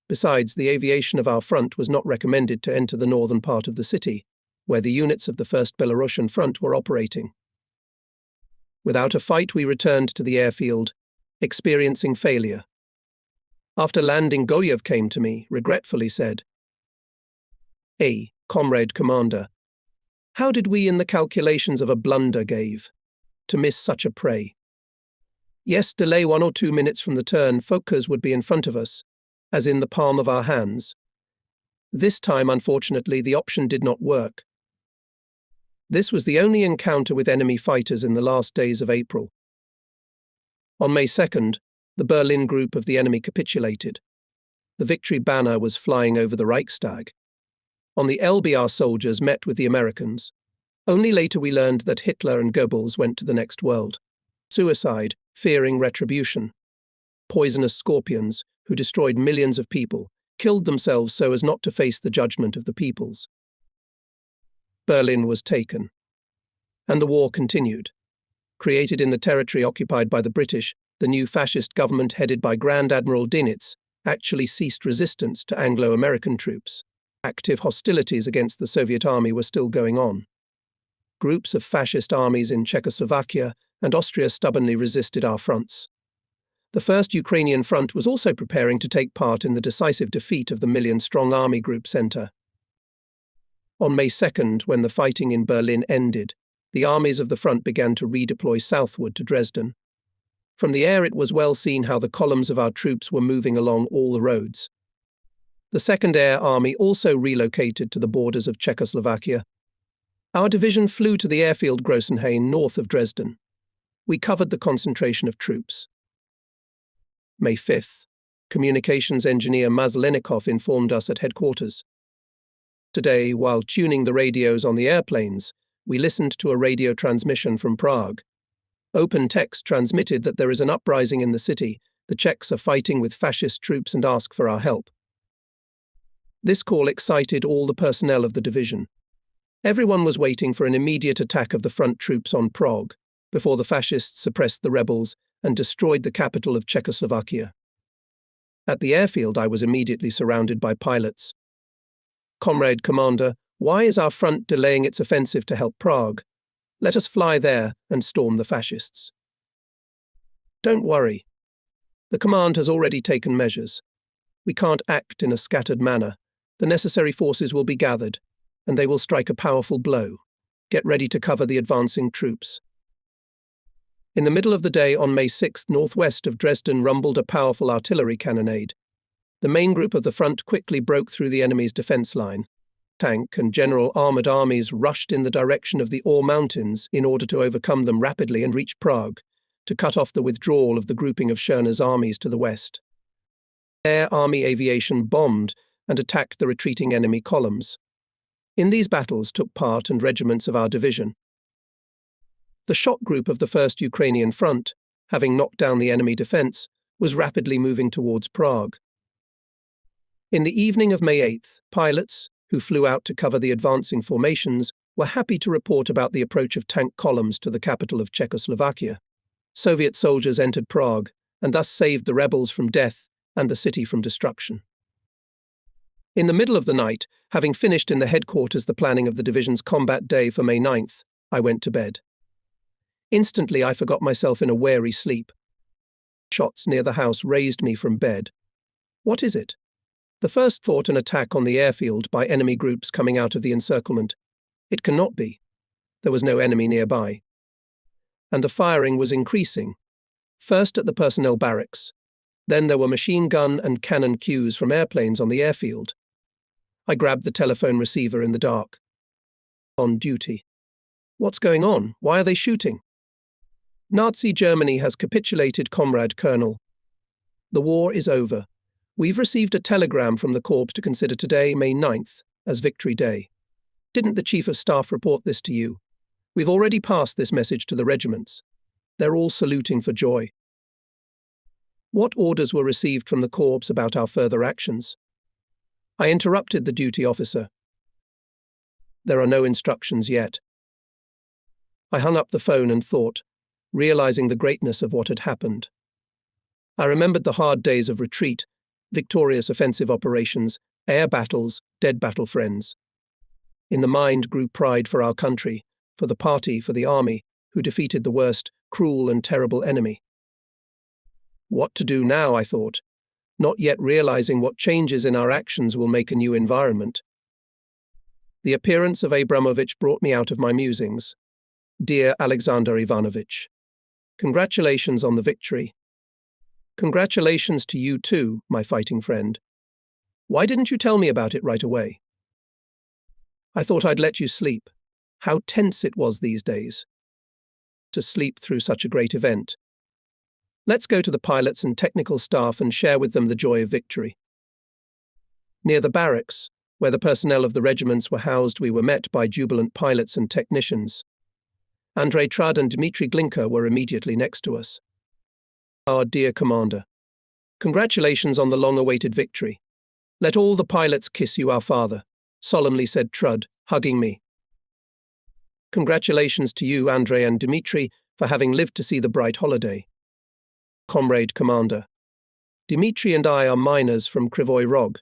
Besides, the aviation of our front was not recommended to enter the northern part of the city, where the units of the 1st Belarusian front were operating. Without a fight, we returned to the airfield, experiencing failure. After landing, Goyev came to me, regretfully said, Comrade Commander, how did we in the calculations of a blunder gave, to miss such a prey? Yes, delay 1 or 2 minutes from the turn, Fokkers would be in front of us, as in the palm of our hands. This time, unfortunately, the option did not work. This was the only encounter with enemy fighters in the last days of April. On May 2nd, The Berlin group of the enemy capitulated. The victory banner was flying over the Reichstag. On the Elbe, our soldiers met with the Americans. Only later we learned that Hitler and Goebbels went to the next world. Suicide, fearing retribution. Poisonous scorpions, who destroyed millions of people, killed themselves so as not to face the judgment of the peoples. Berlin was taken. And the war continued. Created in the territory occupied by the British, the new fascist government headed by Grand Admiral Dönitz actually ceased resistance to Anglo-American troops. Active hostilities against the Soviet army were still going on. Groups of fascist armies in Czechoslovakia and Austria stubbornly resisted our fronts. The First Ukrainian Front was also preparing to take part in the decisive defeat of the million-strong army group Center. On May 2nd, when the fighting in Berlin ended, the armies of the front began to redeploy southward to Dresden. From the air it was well seen how the columns of our troops were moving along all the roads. The Second Air Army also relocated to the borders of Czechoslovakia. Our division flew to the airfield Grossenhain north of Dresden. We covered the concentration of troops. May 5th, communications engineer Mazlenikov informed us at headquarters. Today, while tuning the radios on the airplanes, we listened to a radio transmission from Prague. Open text transmitted that there is an uprising in the city, the Czechs are fighting with fascist troops and ask for our help. This call excited all the personnel of the division. Everyone was waiting for an immediate attack of the front troops on Prague, before the fascists suppressed the rebels and destroyed the capital of Czechoslovakia. At the airfield, I was immediately surrounded by pilots. "Comrade Commander, why is our front delaying its offensive to help Prague? Let us fly there and storm the fascists." "Don't worry. The command has already taken measures. We can't act in a scattered manner. The necessary forces will be gathered, and they will strike a powerful blow. Get ready to cover the advancing troops." In the middle of the day on May 6th, northwest of Dresden rumbled a powerful artillery cannonade. The main group of the front quickly broke through the enemy's defense line. Tank and general armored armies rushed in the direction of the Ore Mountains in order to overcome them rapidly and reach Prague, to cut off the withdrawal of the grouping of Schörner's armies to the west. Air Army aviation bombed and attacked the retreating enemy columns. In these battles took part and regiments of our division. The shock group of the First Ukrainian Front, having knocked down the enemy defense, was rapidly moving towards Prague. In the evening of May 8th, pilots, who flew out to cover the advancing formations, were happy to report about the approach of tank columns to the capital of Czechoslovakia. Soviet soldiers entered Prague and thus saved the rebels from death and the city from destruction. In the middle of the night, having finished in the headquarters the planning of the division's combat day for May 9th, I went to bed. Instantly I forgot myself in a wary sleep. Shots near the house raised me from bed. What is it? The first thought an attack on the airfield by enemy groups coming out of the encirclement. It cannot be. There was no enemy nearby. And the firing was increasing. First at the personnel barracks. Then there were machine gun and cannon cues from airplanes on the airfield. I grabbed the telephone receiver in the dark. On duty. What's going on? Why are they shooting? Nazi Germany has capitulated, Comrade Colonel. The war is over. We've received a telegram from the Corps to consider today, May 9th, as Victory Day. Didn't the Chief of Staff report this to you? We've already passed this message to the regiments. They're all saluting for joy. What orders were received from the Corps about our further actions? I interrupted the duty officer. There are no instructions yet. I hung up the phone and thought, realizing the greatness of what had happened. I remembered the hard days of retreat, victorious offensive operations, air battles, dead battle friends. In the mind grew pride for our country, for the party, for the army, who defeated the worst, cruel and terrible enemy. What to do now, I thought, not yet realizing what changes in our actions will make a new environment. The appearance of Abramovich brought me out of my musings. Dear Alexander Ivanovich, congratulations on the victory. Congratulations to you too, my fighting friend. Why didn't you tell me about it right away? I thought I'd let you sleep. How tense it was these days. To sleep through such a great event. Let's go to the pilots and technical staff and share with them the joy of victory. Near the barracks, where the personnel of the regiments were housed, we were met by jubilant pilots and technicians. Andrei Trud and Dmitry Glinka were immediately next to us. Our dear commander, congratulations on the long-awaited victory. Let all the pilots kiss you, our father, solemnly said Trud, hugging me. Congratulations to you, Andrei and Dmitry, for having lived to see the bright holiday. Comrade Commander, Dmitry and I are miners from Krivoy Rog.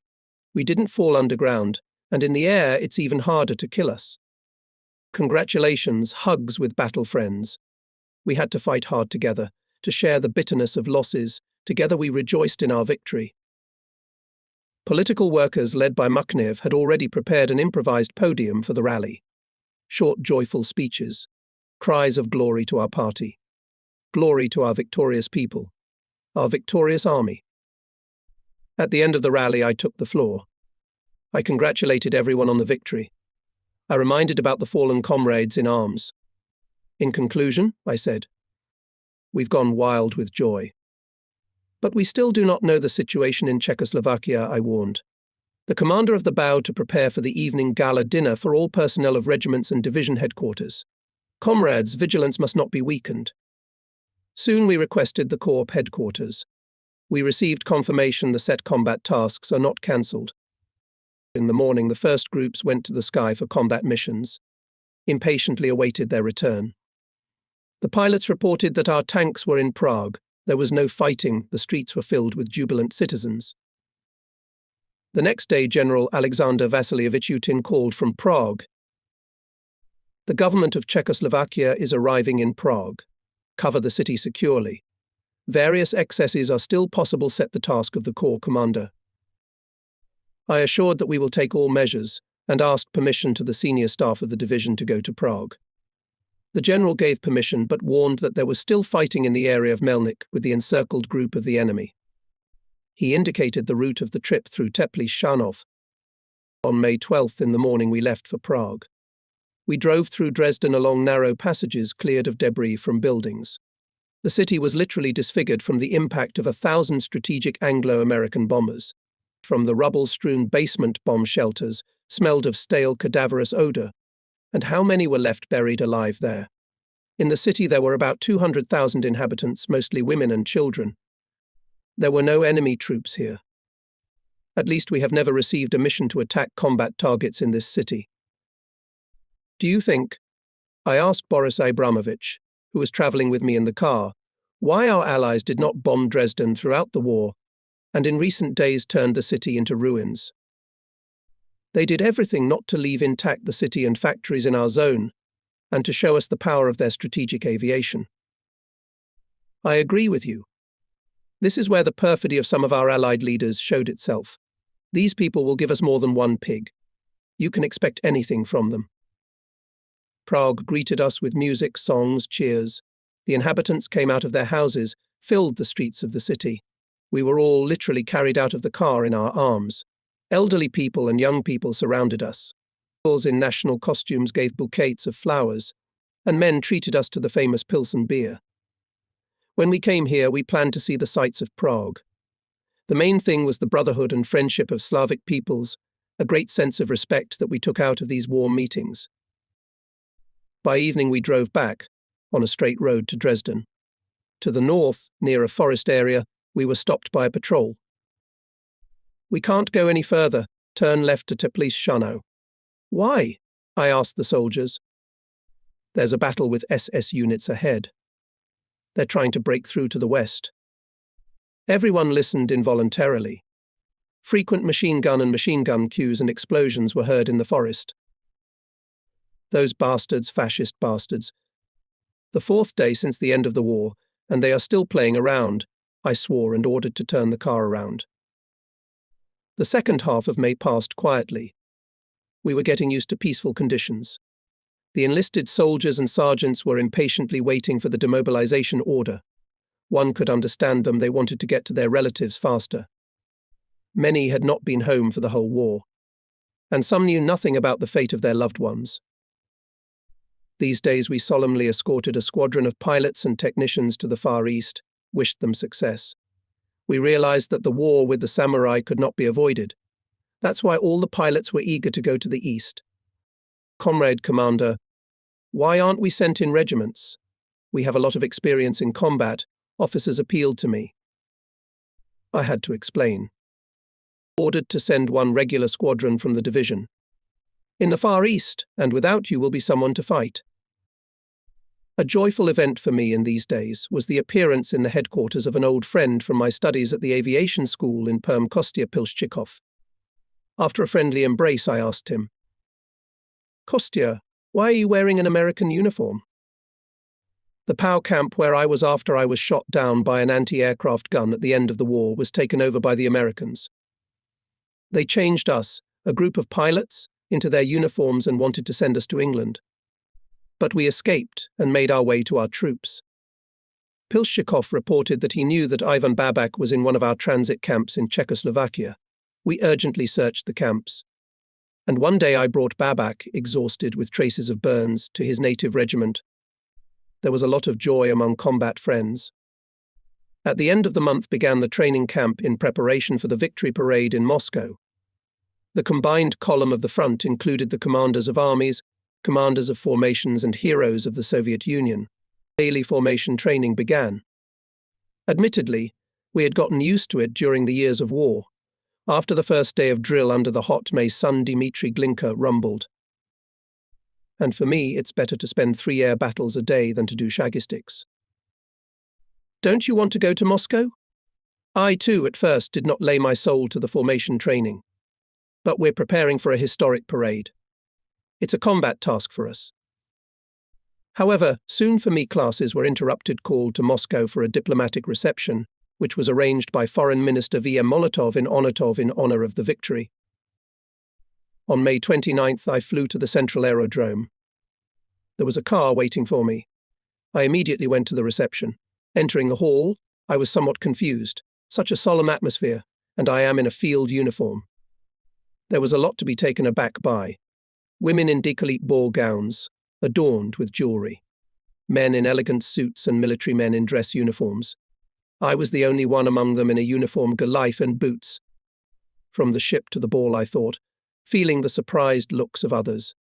We didn't fall underground, and in the air it's even harder to kill us. Congratulations, hugs with battle friends. We had to fight hard together, to share the bitterness of losses. Together we rejoiced in our victory. Political workers led by Mukhnev had already prepared an improvised podium for the rally. Short, joyful speeches, cries of glory to our party, glory to our victorious people, our victorious army. At the end of the rally, I took the floor. I congratulated everyone on the victory. I reminded about the fallen comrades in arms. In conclusion, I said, we've gone wild with joy. But we still do not know the situation in Czechoslovakia, I warned. The commander of the bow to prepare for the evening gala dinner for all personnel of regiments and division headquarters. Comrades, vigilance must not be weakened. Soon we requested the Corps headquarters. We received confirmation the set combat tasks are not cancelled. In the morning, the first groups went to the sky for combat missions, impatiently awaited their return. The pilots reported that our tanks were in Prague. There was no fighting, the streets were filled with jubilant citizens. The next day, General Alexander Vasilievich Utin called from Prague. The government of Czechoslovakia is arriving in Prague. Cover the city securely. Various excesses are still possible, set the task of the Corps commander. I assured that we will take all measures and asked permission to the senior staff of the division to go to Prague. The general gave permission but warned that there was still fighting in the area of Melnik with the encircled group of the enemy. He indicated the route of the trip through Teplice-Shanov. On May 12th in the morning we left for Prague. We drove through Dresden along narrow passages cleared of debris from buildings. The city was literally disfigured from the impact of 1,000 strategic Anglo-American bombers. From the rubble-strewn basement bomb shelters smelled of stale cadaverous odor. And how many were left buried alive there? In the city there were about 200,000 inhabitants, mostly women and children. There were no enemy troops here. At least we have never received a mission to attack combat targets in this city. Do you think, I asked Boris Abramovich, who was traveling with me in the car, why our allies did not bomb Dresden throughout the war and in recent days turned the city into ruins? They did everything not to leave intact the city and factories in our zone and to show us the power of their strategic aviation. I agree with you. This is where the perfidy of some of our allied leaders showed itself. These people will give us more than one pig. You can expect anything from them. Prague greeted us with music, songs, cheers. The inhabitants came out of their houses, filled the streets of the city. We were all literally carried out of the car in our arms. Elderly people and young people surrounded us. Girls in national costumes gave bouquets of flowers, and men treated us to the famous Pilsen beer. When we came here, we planned to see the sights of Prague. The main thing was the brotherhood and friendship of Slavic peoples, a great sense of respect that we took out of these warm meetings. By evening we drove back, on a straight road to Dresden. To the north, near a forest area, we were stopped by a patrol. We can't go any further, turn left to Teplice-Shanov. Why? I asked the soldiers. There's a battle with SS units ahead. They're trying to break through to the west. Everyone listened involuntarily. Frequent machine gun and machine gun cues and explosions were heard in the forest. Those bastards, fascist bastards. The fourth day since the end of the war, and they are still playing around, I swore and ordered to turn the car around. The second half of May passed quietly. We were getting used to peaceful conditions. The enlisted soldiers and sergeants were impatiently waiting for the demobilization order. One could understand them, they wanted to get to their relatives faster. Many had not been home for the whole war, and some knew nothing about the fate of their loved ones. These days we solemnly escorted a squadron of pilots and technicians to the Far East, wished them success. We realized that the war with the samurai could not be avoided. That's why all the pilots were eager to go to the east. Comrade Commander, why aren't we sent in regiments? We have a lot of experience in combat. Officers appealed to me. I had to explain. Ordered to send one regular squadron from the division. In the Far East, and without you will be someone to fight. A joyful event for me in these days was the appearance in the headquarters of an old friend from my studies at the aviation school in Perm Kostya Pilshchikov. After a friendly embrace, I asked him, "Kostya, why are you wearing an American uniform?" The POW camp where I was after I was shot down by an anti-aircraft gun at the end of the war was taken over by the Americans. They changed us, a group of pilots, into their uniforms and wanted to send us to England. But we escaped and made our way to our troops. Pilshchikov reported that he knew that Ivan Babak was in one of our transit camps in Czechoslovakia. We urgently searched the camps. And one day I brought Babak, exhausted with traces of burns, to his native regiment. There was a lot of joy among combat friends. At the end of the month began the training camp in preparation for the victory parade in Moscow. The combined column of the front included the commanders of armies, commanders of formations and heroes of the Soviet Union. Daily formation training began. Admittedly, we had gotten used to it during the years of war. After the first day of drill under the hot May sun, Dmitry Glinka rumbled. And for me, it's better to spend 3 air battles a day than to do shaggy sticks. Don't you want to go to Moscow? I too, at first, did not lay my soul to the formation training. But we're preparing for a historic parade. It's a combat task for us. However, soon for me classes were interrupted, called to Moscow for a diplomatic reception, which was arranged by Foreign Minister V.M. Molotov in honor of the victory. On May 29th, I flew to the Central Aerodrome. There was a car waiting for me. I immediately went to the reception. Entering the hall, I was somewhat confused. Such a solemn atmosphere, and I am in a field uniform. There was a lot to be taken aback by. Women in décolleté ball gowns, adorned with jewelry. Men in elegant suits and military men in dress uniforms. I was the only one among them in a uniform galife and boots. From the ship to the ball, I thought, feeling the surprised looks of others.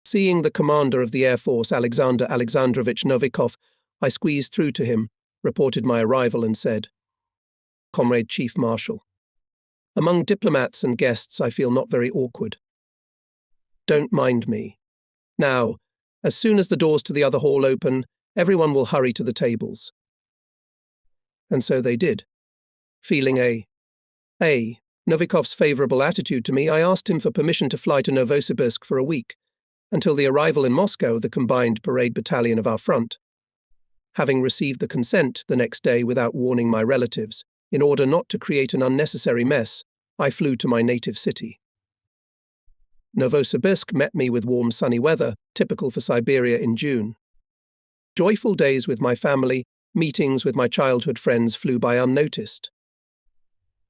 Seeing the commander of the Air Force, Alexander Alexandrovich Novikov, I squeezed through to him, reported my arrival and said, "Comrade Chief Marshal. Among diplomats and guests, I feel not very awkward. Don't mind me. Now, as soon as the doors to the other hall open, everyone will hurry to the tables." And so they did. Feeling Novikov's favorable attitude to me, I asked him for permission to fly to Novosibirsk for a week, until the arrival in Moscow of the combined parade battalion of our front. Having received the consent the next day without warning my relatives, in order not to create an unnecessary mess, I flew to my native city. Novosibirsk met me with warm sunny weather, typical for Siberia in June. Joyful days with my family, meetings with my childhood friends flew by unnoticed.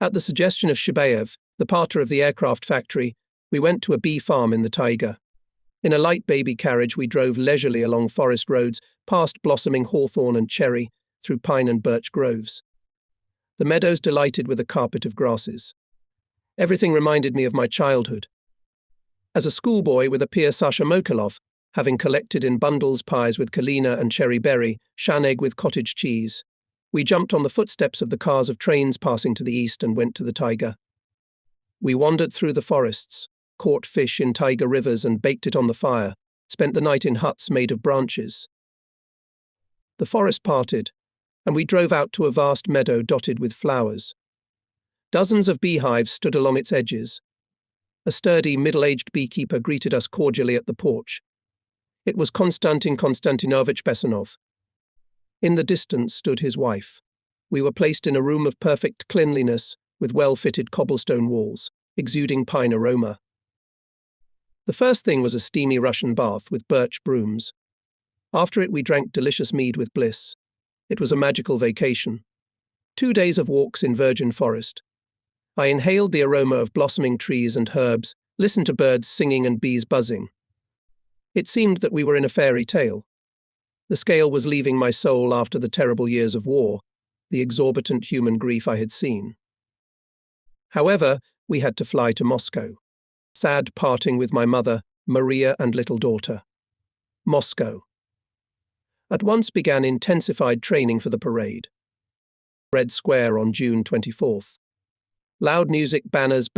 At the suggestion of Shibayev, the pater of the aircraft factory, we went to a bee farm in the taiga. In a light baby carriage we drove leisurely along forest roads, past blossoming hawthorn and cherry, through pine and birch groves. The meadows delighted with a carpet of grasses. Everything reminded me of my childhood. As a schoolboy with a peer Sasha Mokolov, having collected in bundles pies with kalina and cherry berry, shaneg with cottage cheese, we jumped on the footsteps of the cars of trains passing to the east and went to the taiga. We wandered through the forests, caught fish in taiga rivers and baked it on the fire, spent the night in huts made of branches. The forest parted, and we drove out to a vast meadow dotted with flowers. Dozens of beehives stood along its edges. A sturdy, middle-aged beekeeper greeted us cordially at the porch. It was Konstantin Konstantinovich Bessanov. In the distance stood his wife. We were placed in a room of perfect cleanliness, with well-fitted cobblestone walls, exuding pine aroma. The first thing was a steamy Russian bath with birch brooms. After it we drank delicious mead with bliss. It was a magical vacation. 2 days of walks in virgin forest. I inhaled the aroma of blossoming trees and herbs, listened to birds singing and bees buzzing. It seemed that we were in a fairy tale. The scale was leaving my soul after the terrible years of war. the exorbitant human grief I had seen. However, we had to fly to Moscow. Sad parting with my mother, Maria, and little daughter. Moscow. At once began intensified training for the parade. Red Square on June 24th. Loud music, banners,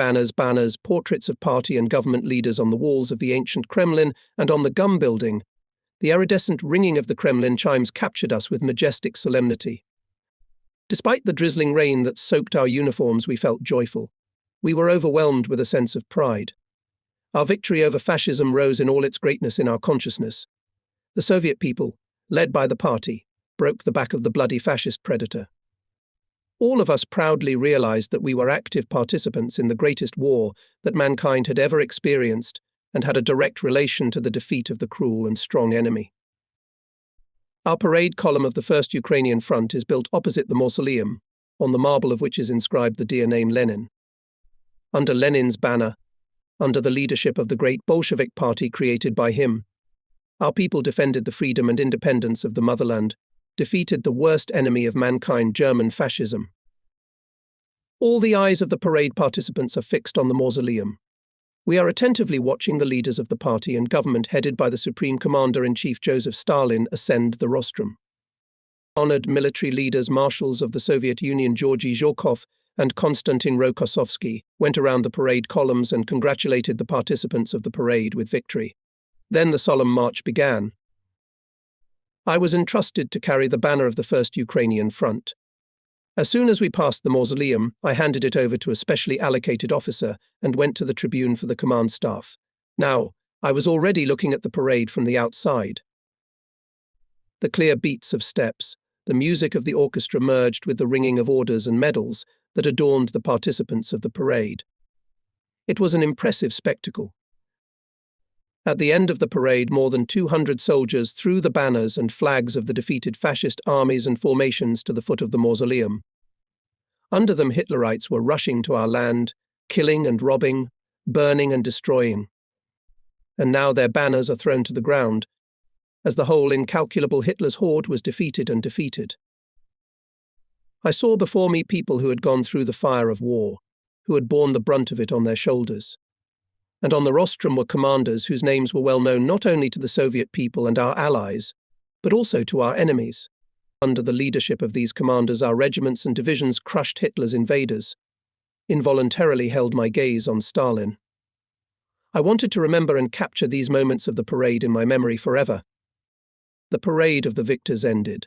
portraits of party and government leaders on the walls of the ancient Kremlin and on the Gum Building. The iridescent ringing of the Kremlin chimes captured us with majestic solemnity. Despite the drizzling rain that soaked our uniforms, we felt joyful. We were overwhelmed with a sense of pride. Our victory over fascism rose in all its greatness in our consciousness. The Soviet people, led by the party, broke the back of the bloody fascist predator. All of us proudly realized that we were active participants in the greatest war that mankind had ever experienced and had a direct relation to the defeat of the cruel and strong enemy. Our parade column of the 1st Ukrainian Front is built opposite the mausoleum, on the marble of which is inscribed the dear name Lenin. Under Lenin's banner, under the leadership of the great Bolshevik party created by him, our people defended the freedom and independence of the motherland, defeated the worst enemy of mankind, German fascism. All the eyes of the parade participants are fixed on the mausoleum. We are attentively watching the leaders of the party and government headed by the Supreme Commander-in-Chief Joseph Stalin ascend the rostrum. Honored military leaders, marshals of the Soviet Union Georgy Zhukov and Konstantin Rokossovsky went around the parade columns and congratulated the participants of the parade with victory. Then the solemn march began. I was entrusted to carry the banner of the 1st Ukrainian Front. As soon as we passed the mausoleum, I handed it over to a specially allocated officer and went to the tribune for the command staff. Now, I was already looking at the parade from the outside. The clear beats of steps, the music of the orchestra merged with the ringing of orders and medals that adorned the participants of the parade. It was an impressive spectacle. At the end of the parade, more than 200 soldiers threw the banners and flags of the defeated fascist armies and formations to the foot of the mausoleum. Under them, Hitlerites were rushing to our land, killing and robbing, burning and destroying. And now their banners are thrown to the ground, as the whole incalculable Hitler's horde was defeated and defeated. I saw before me people who had gone through the fire of war, who had borne the brunt of it on their shoulders. And on the rostrum were commanders whose names were well known not only to the Soviet people and our allies, but also to our enemies. Under the leadership of these commanders, our regiments and divisions crushed Hitler's invaders. Involuntarily held my gaze on Stalin. I wanted to remember and capture these moments of the parade in my memory forever. The parade of the victors ended.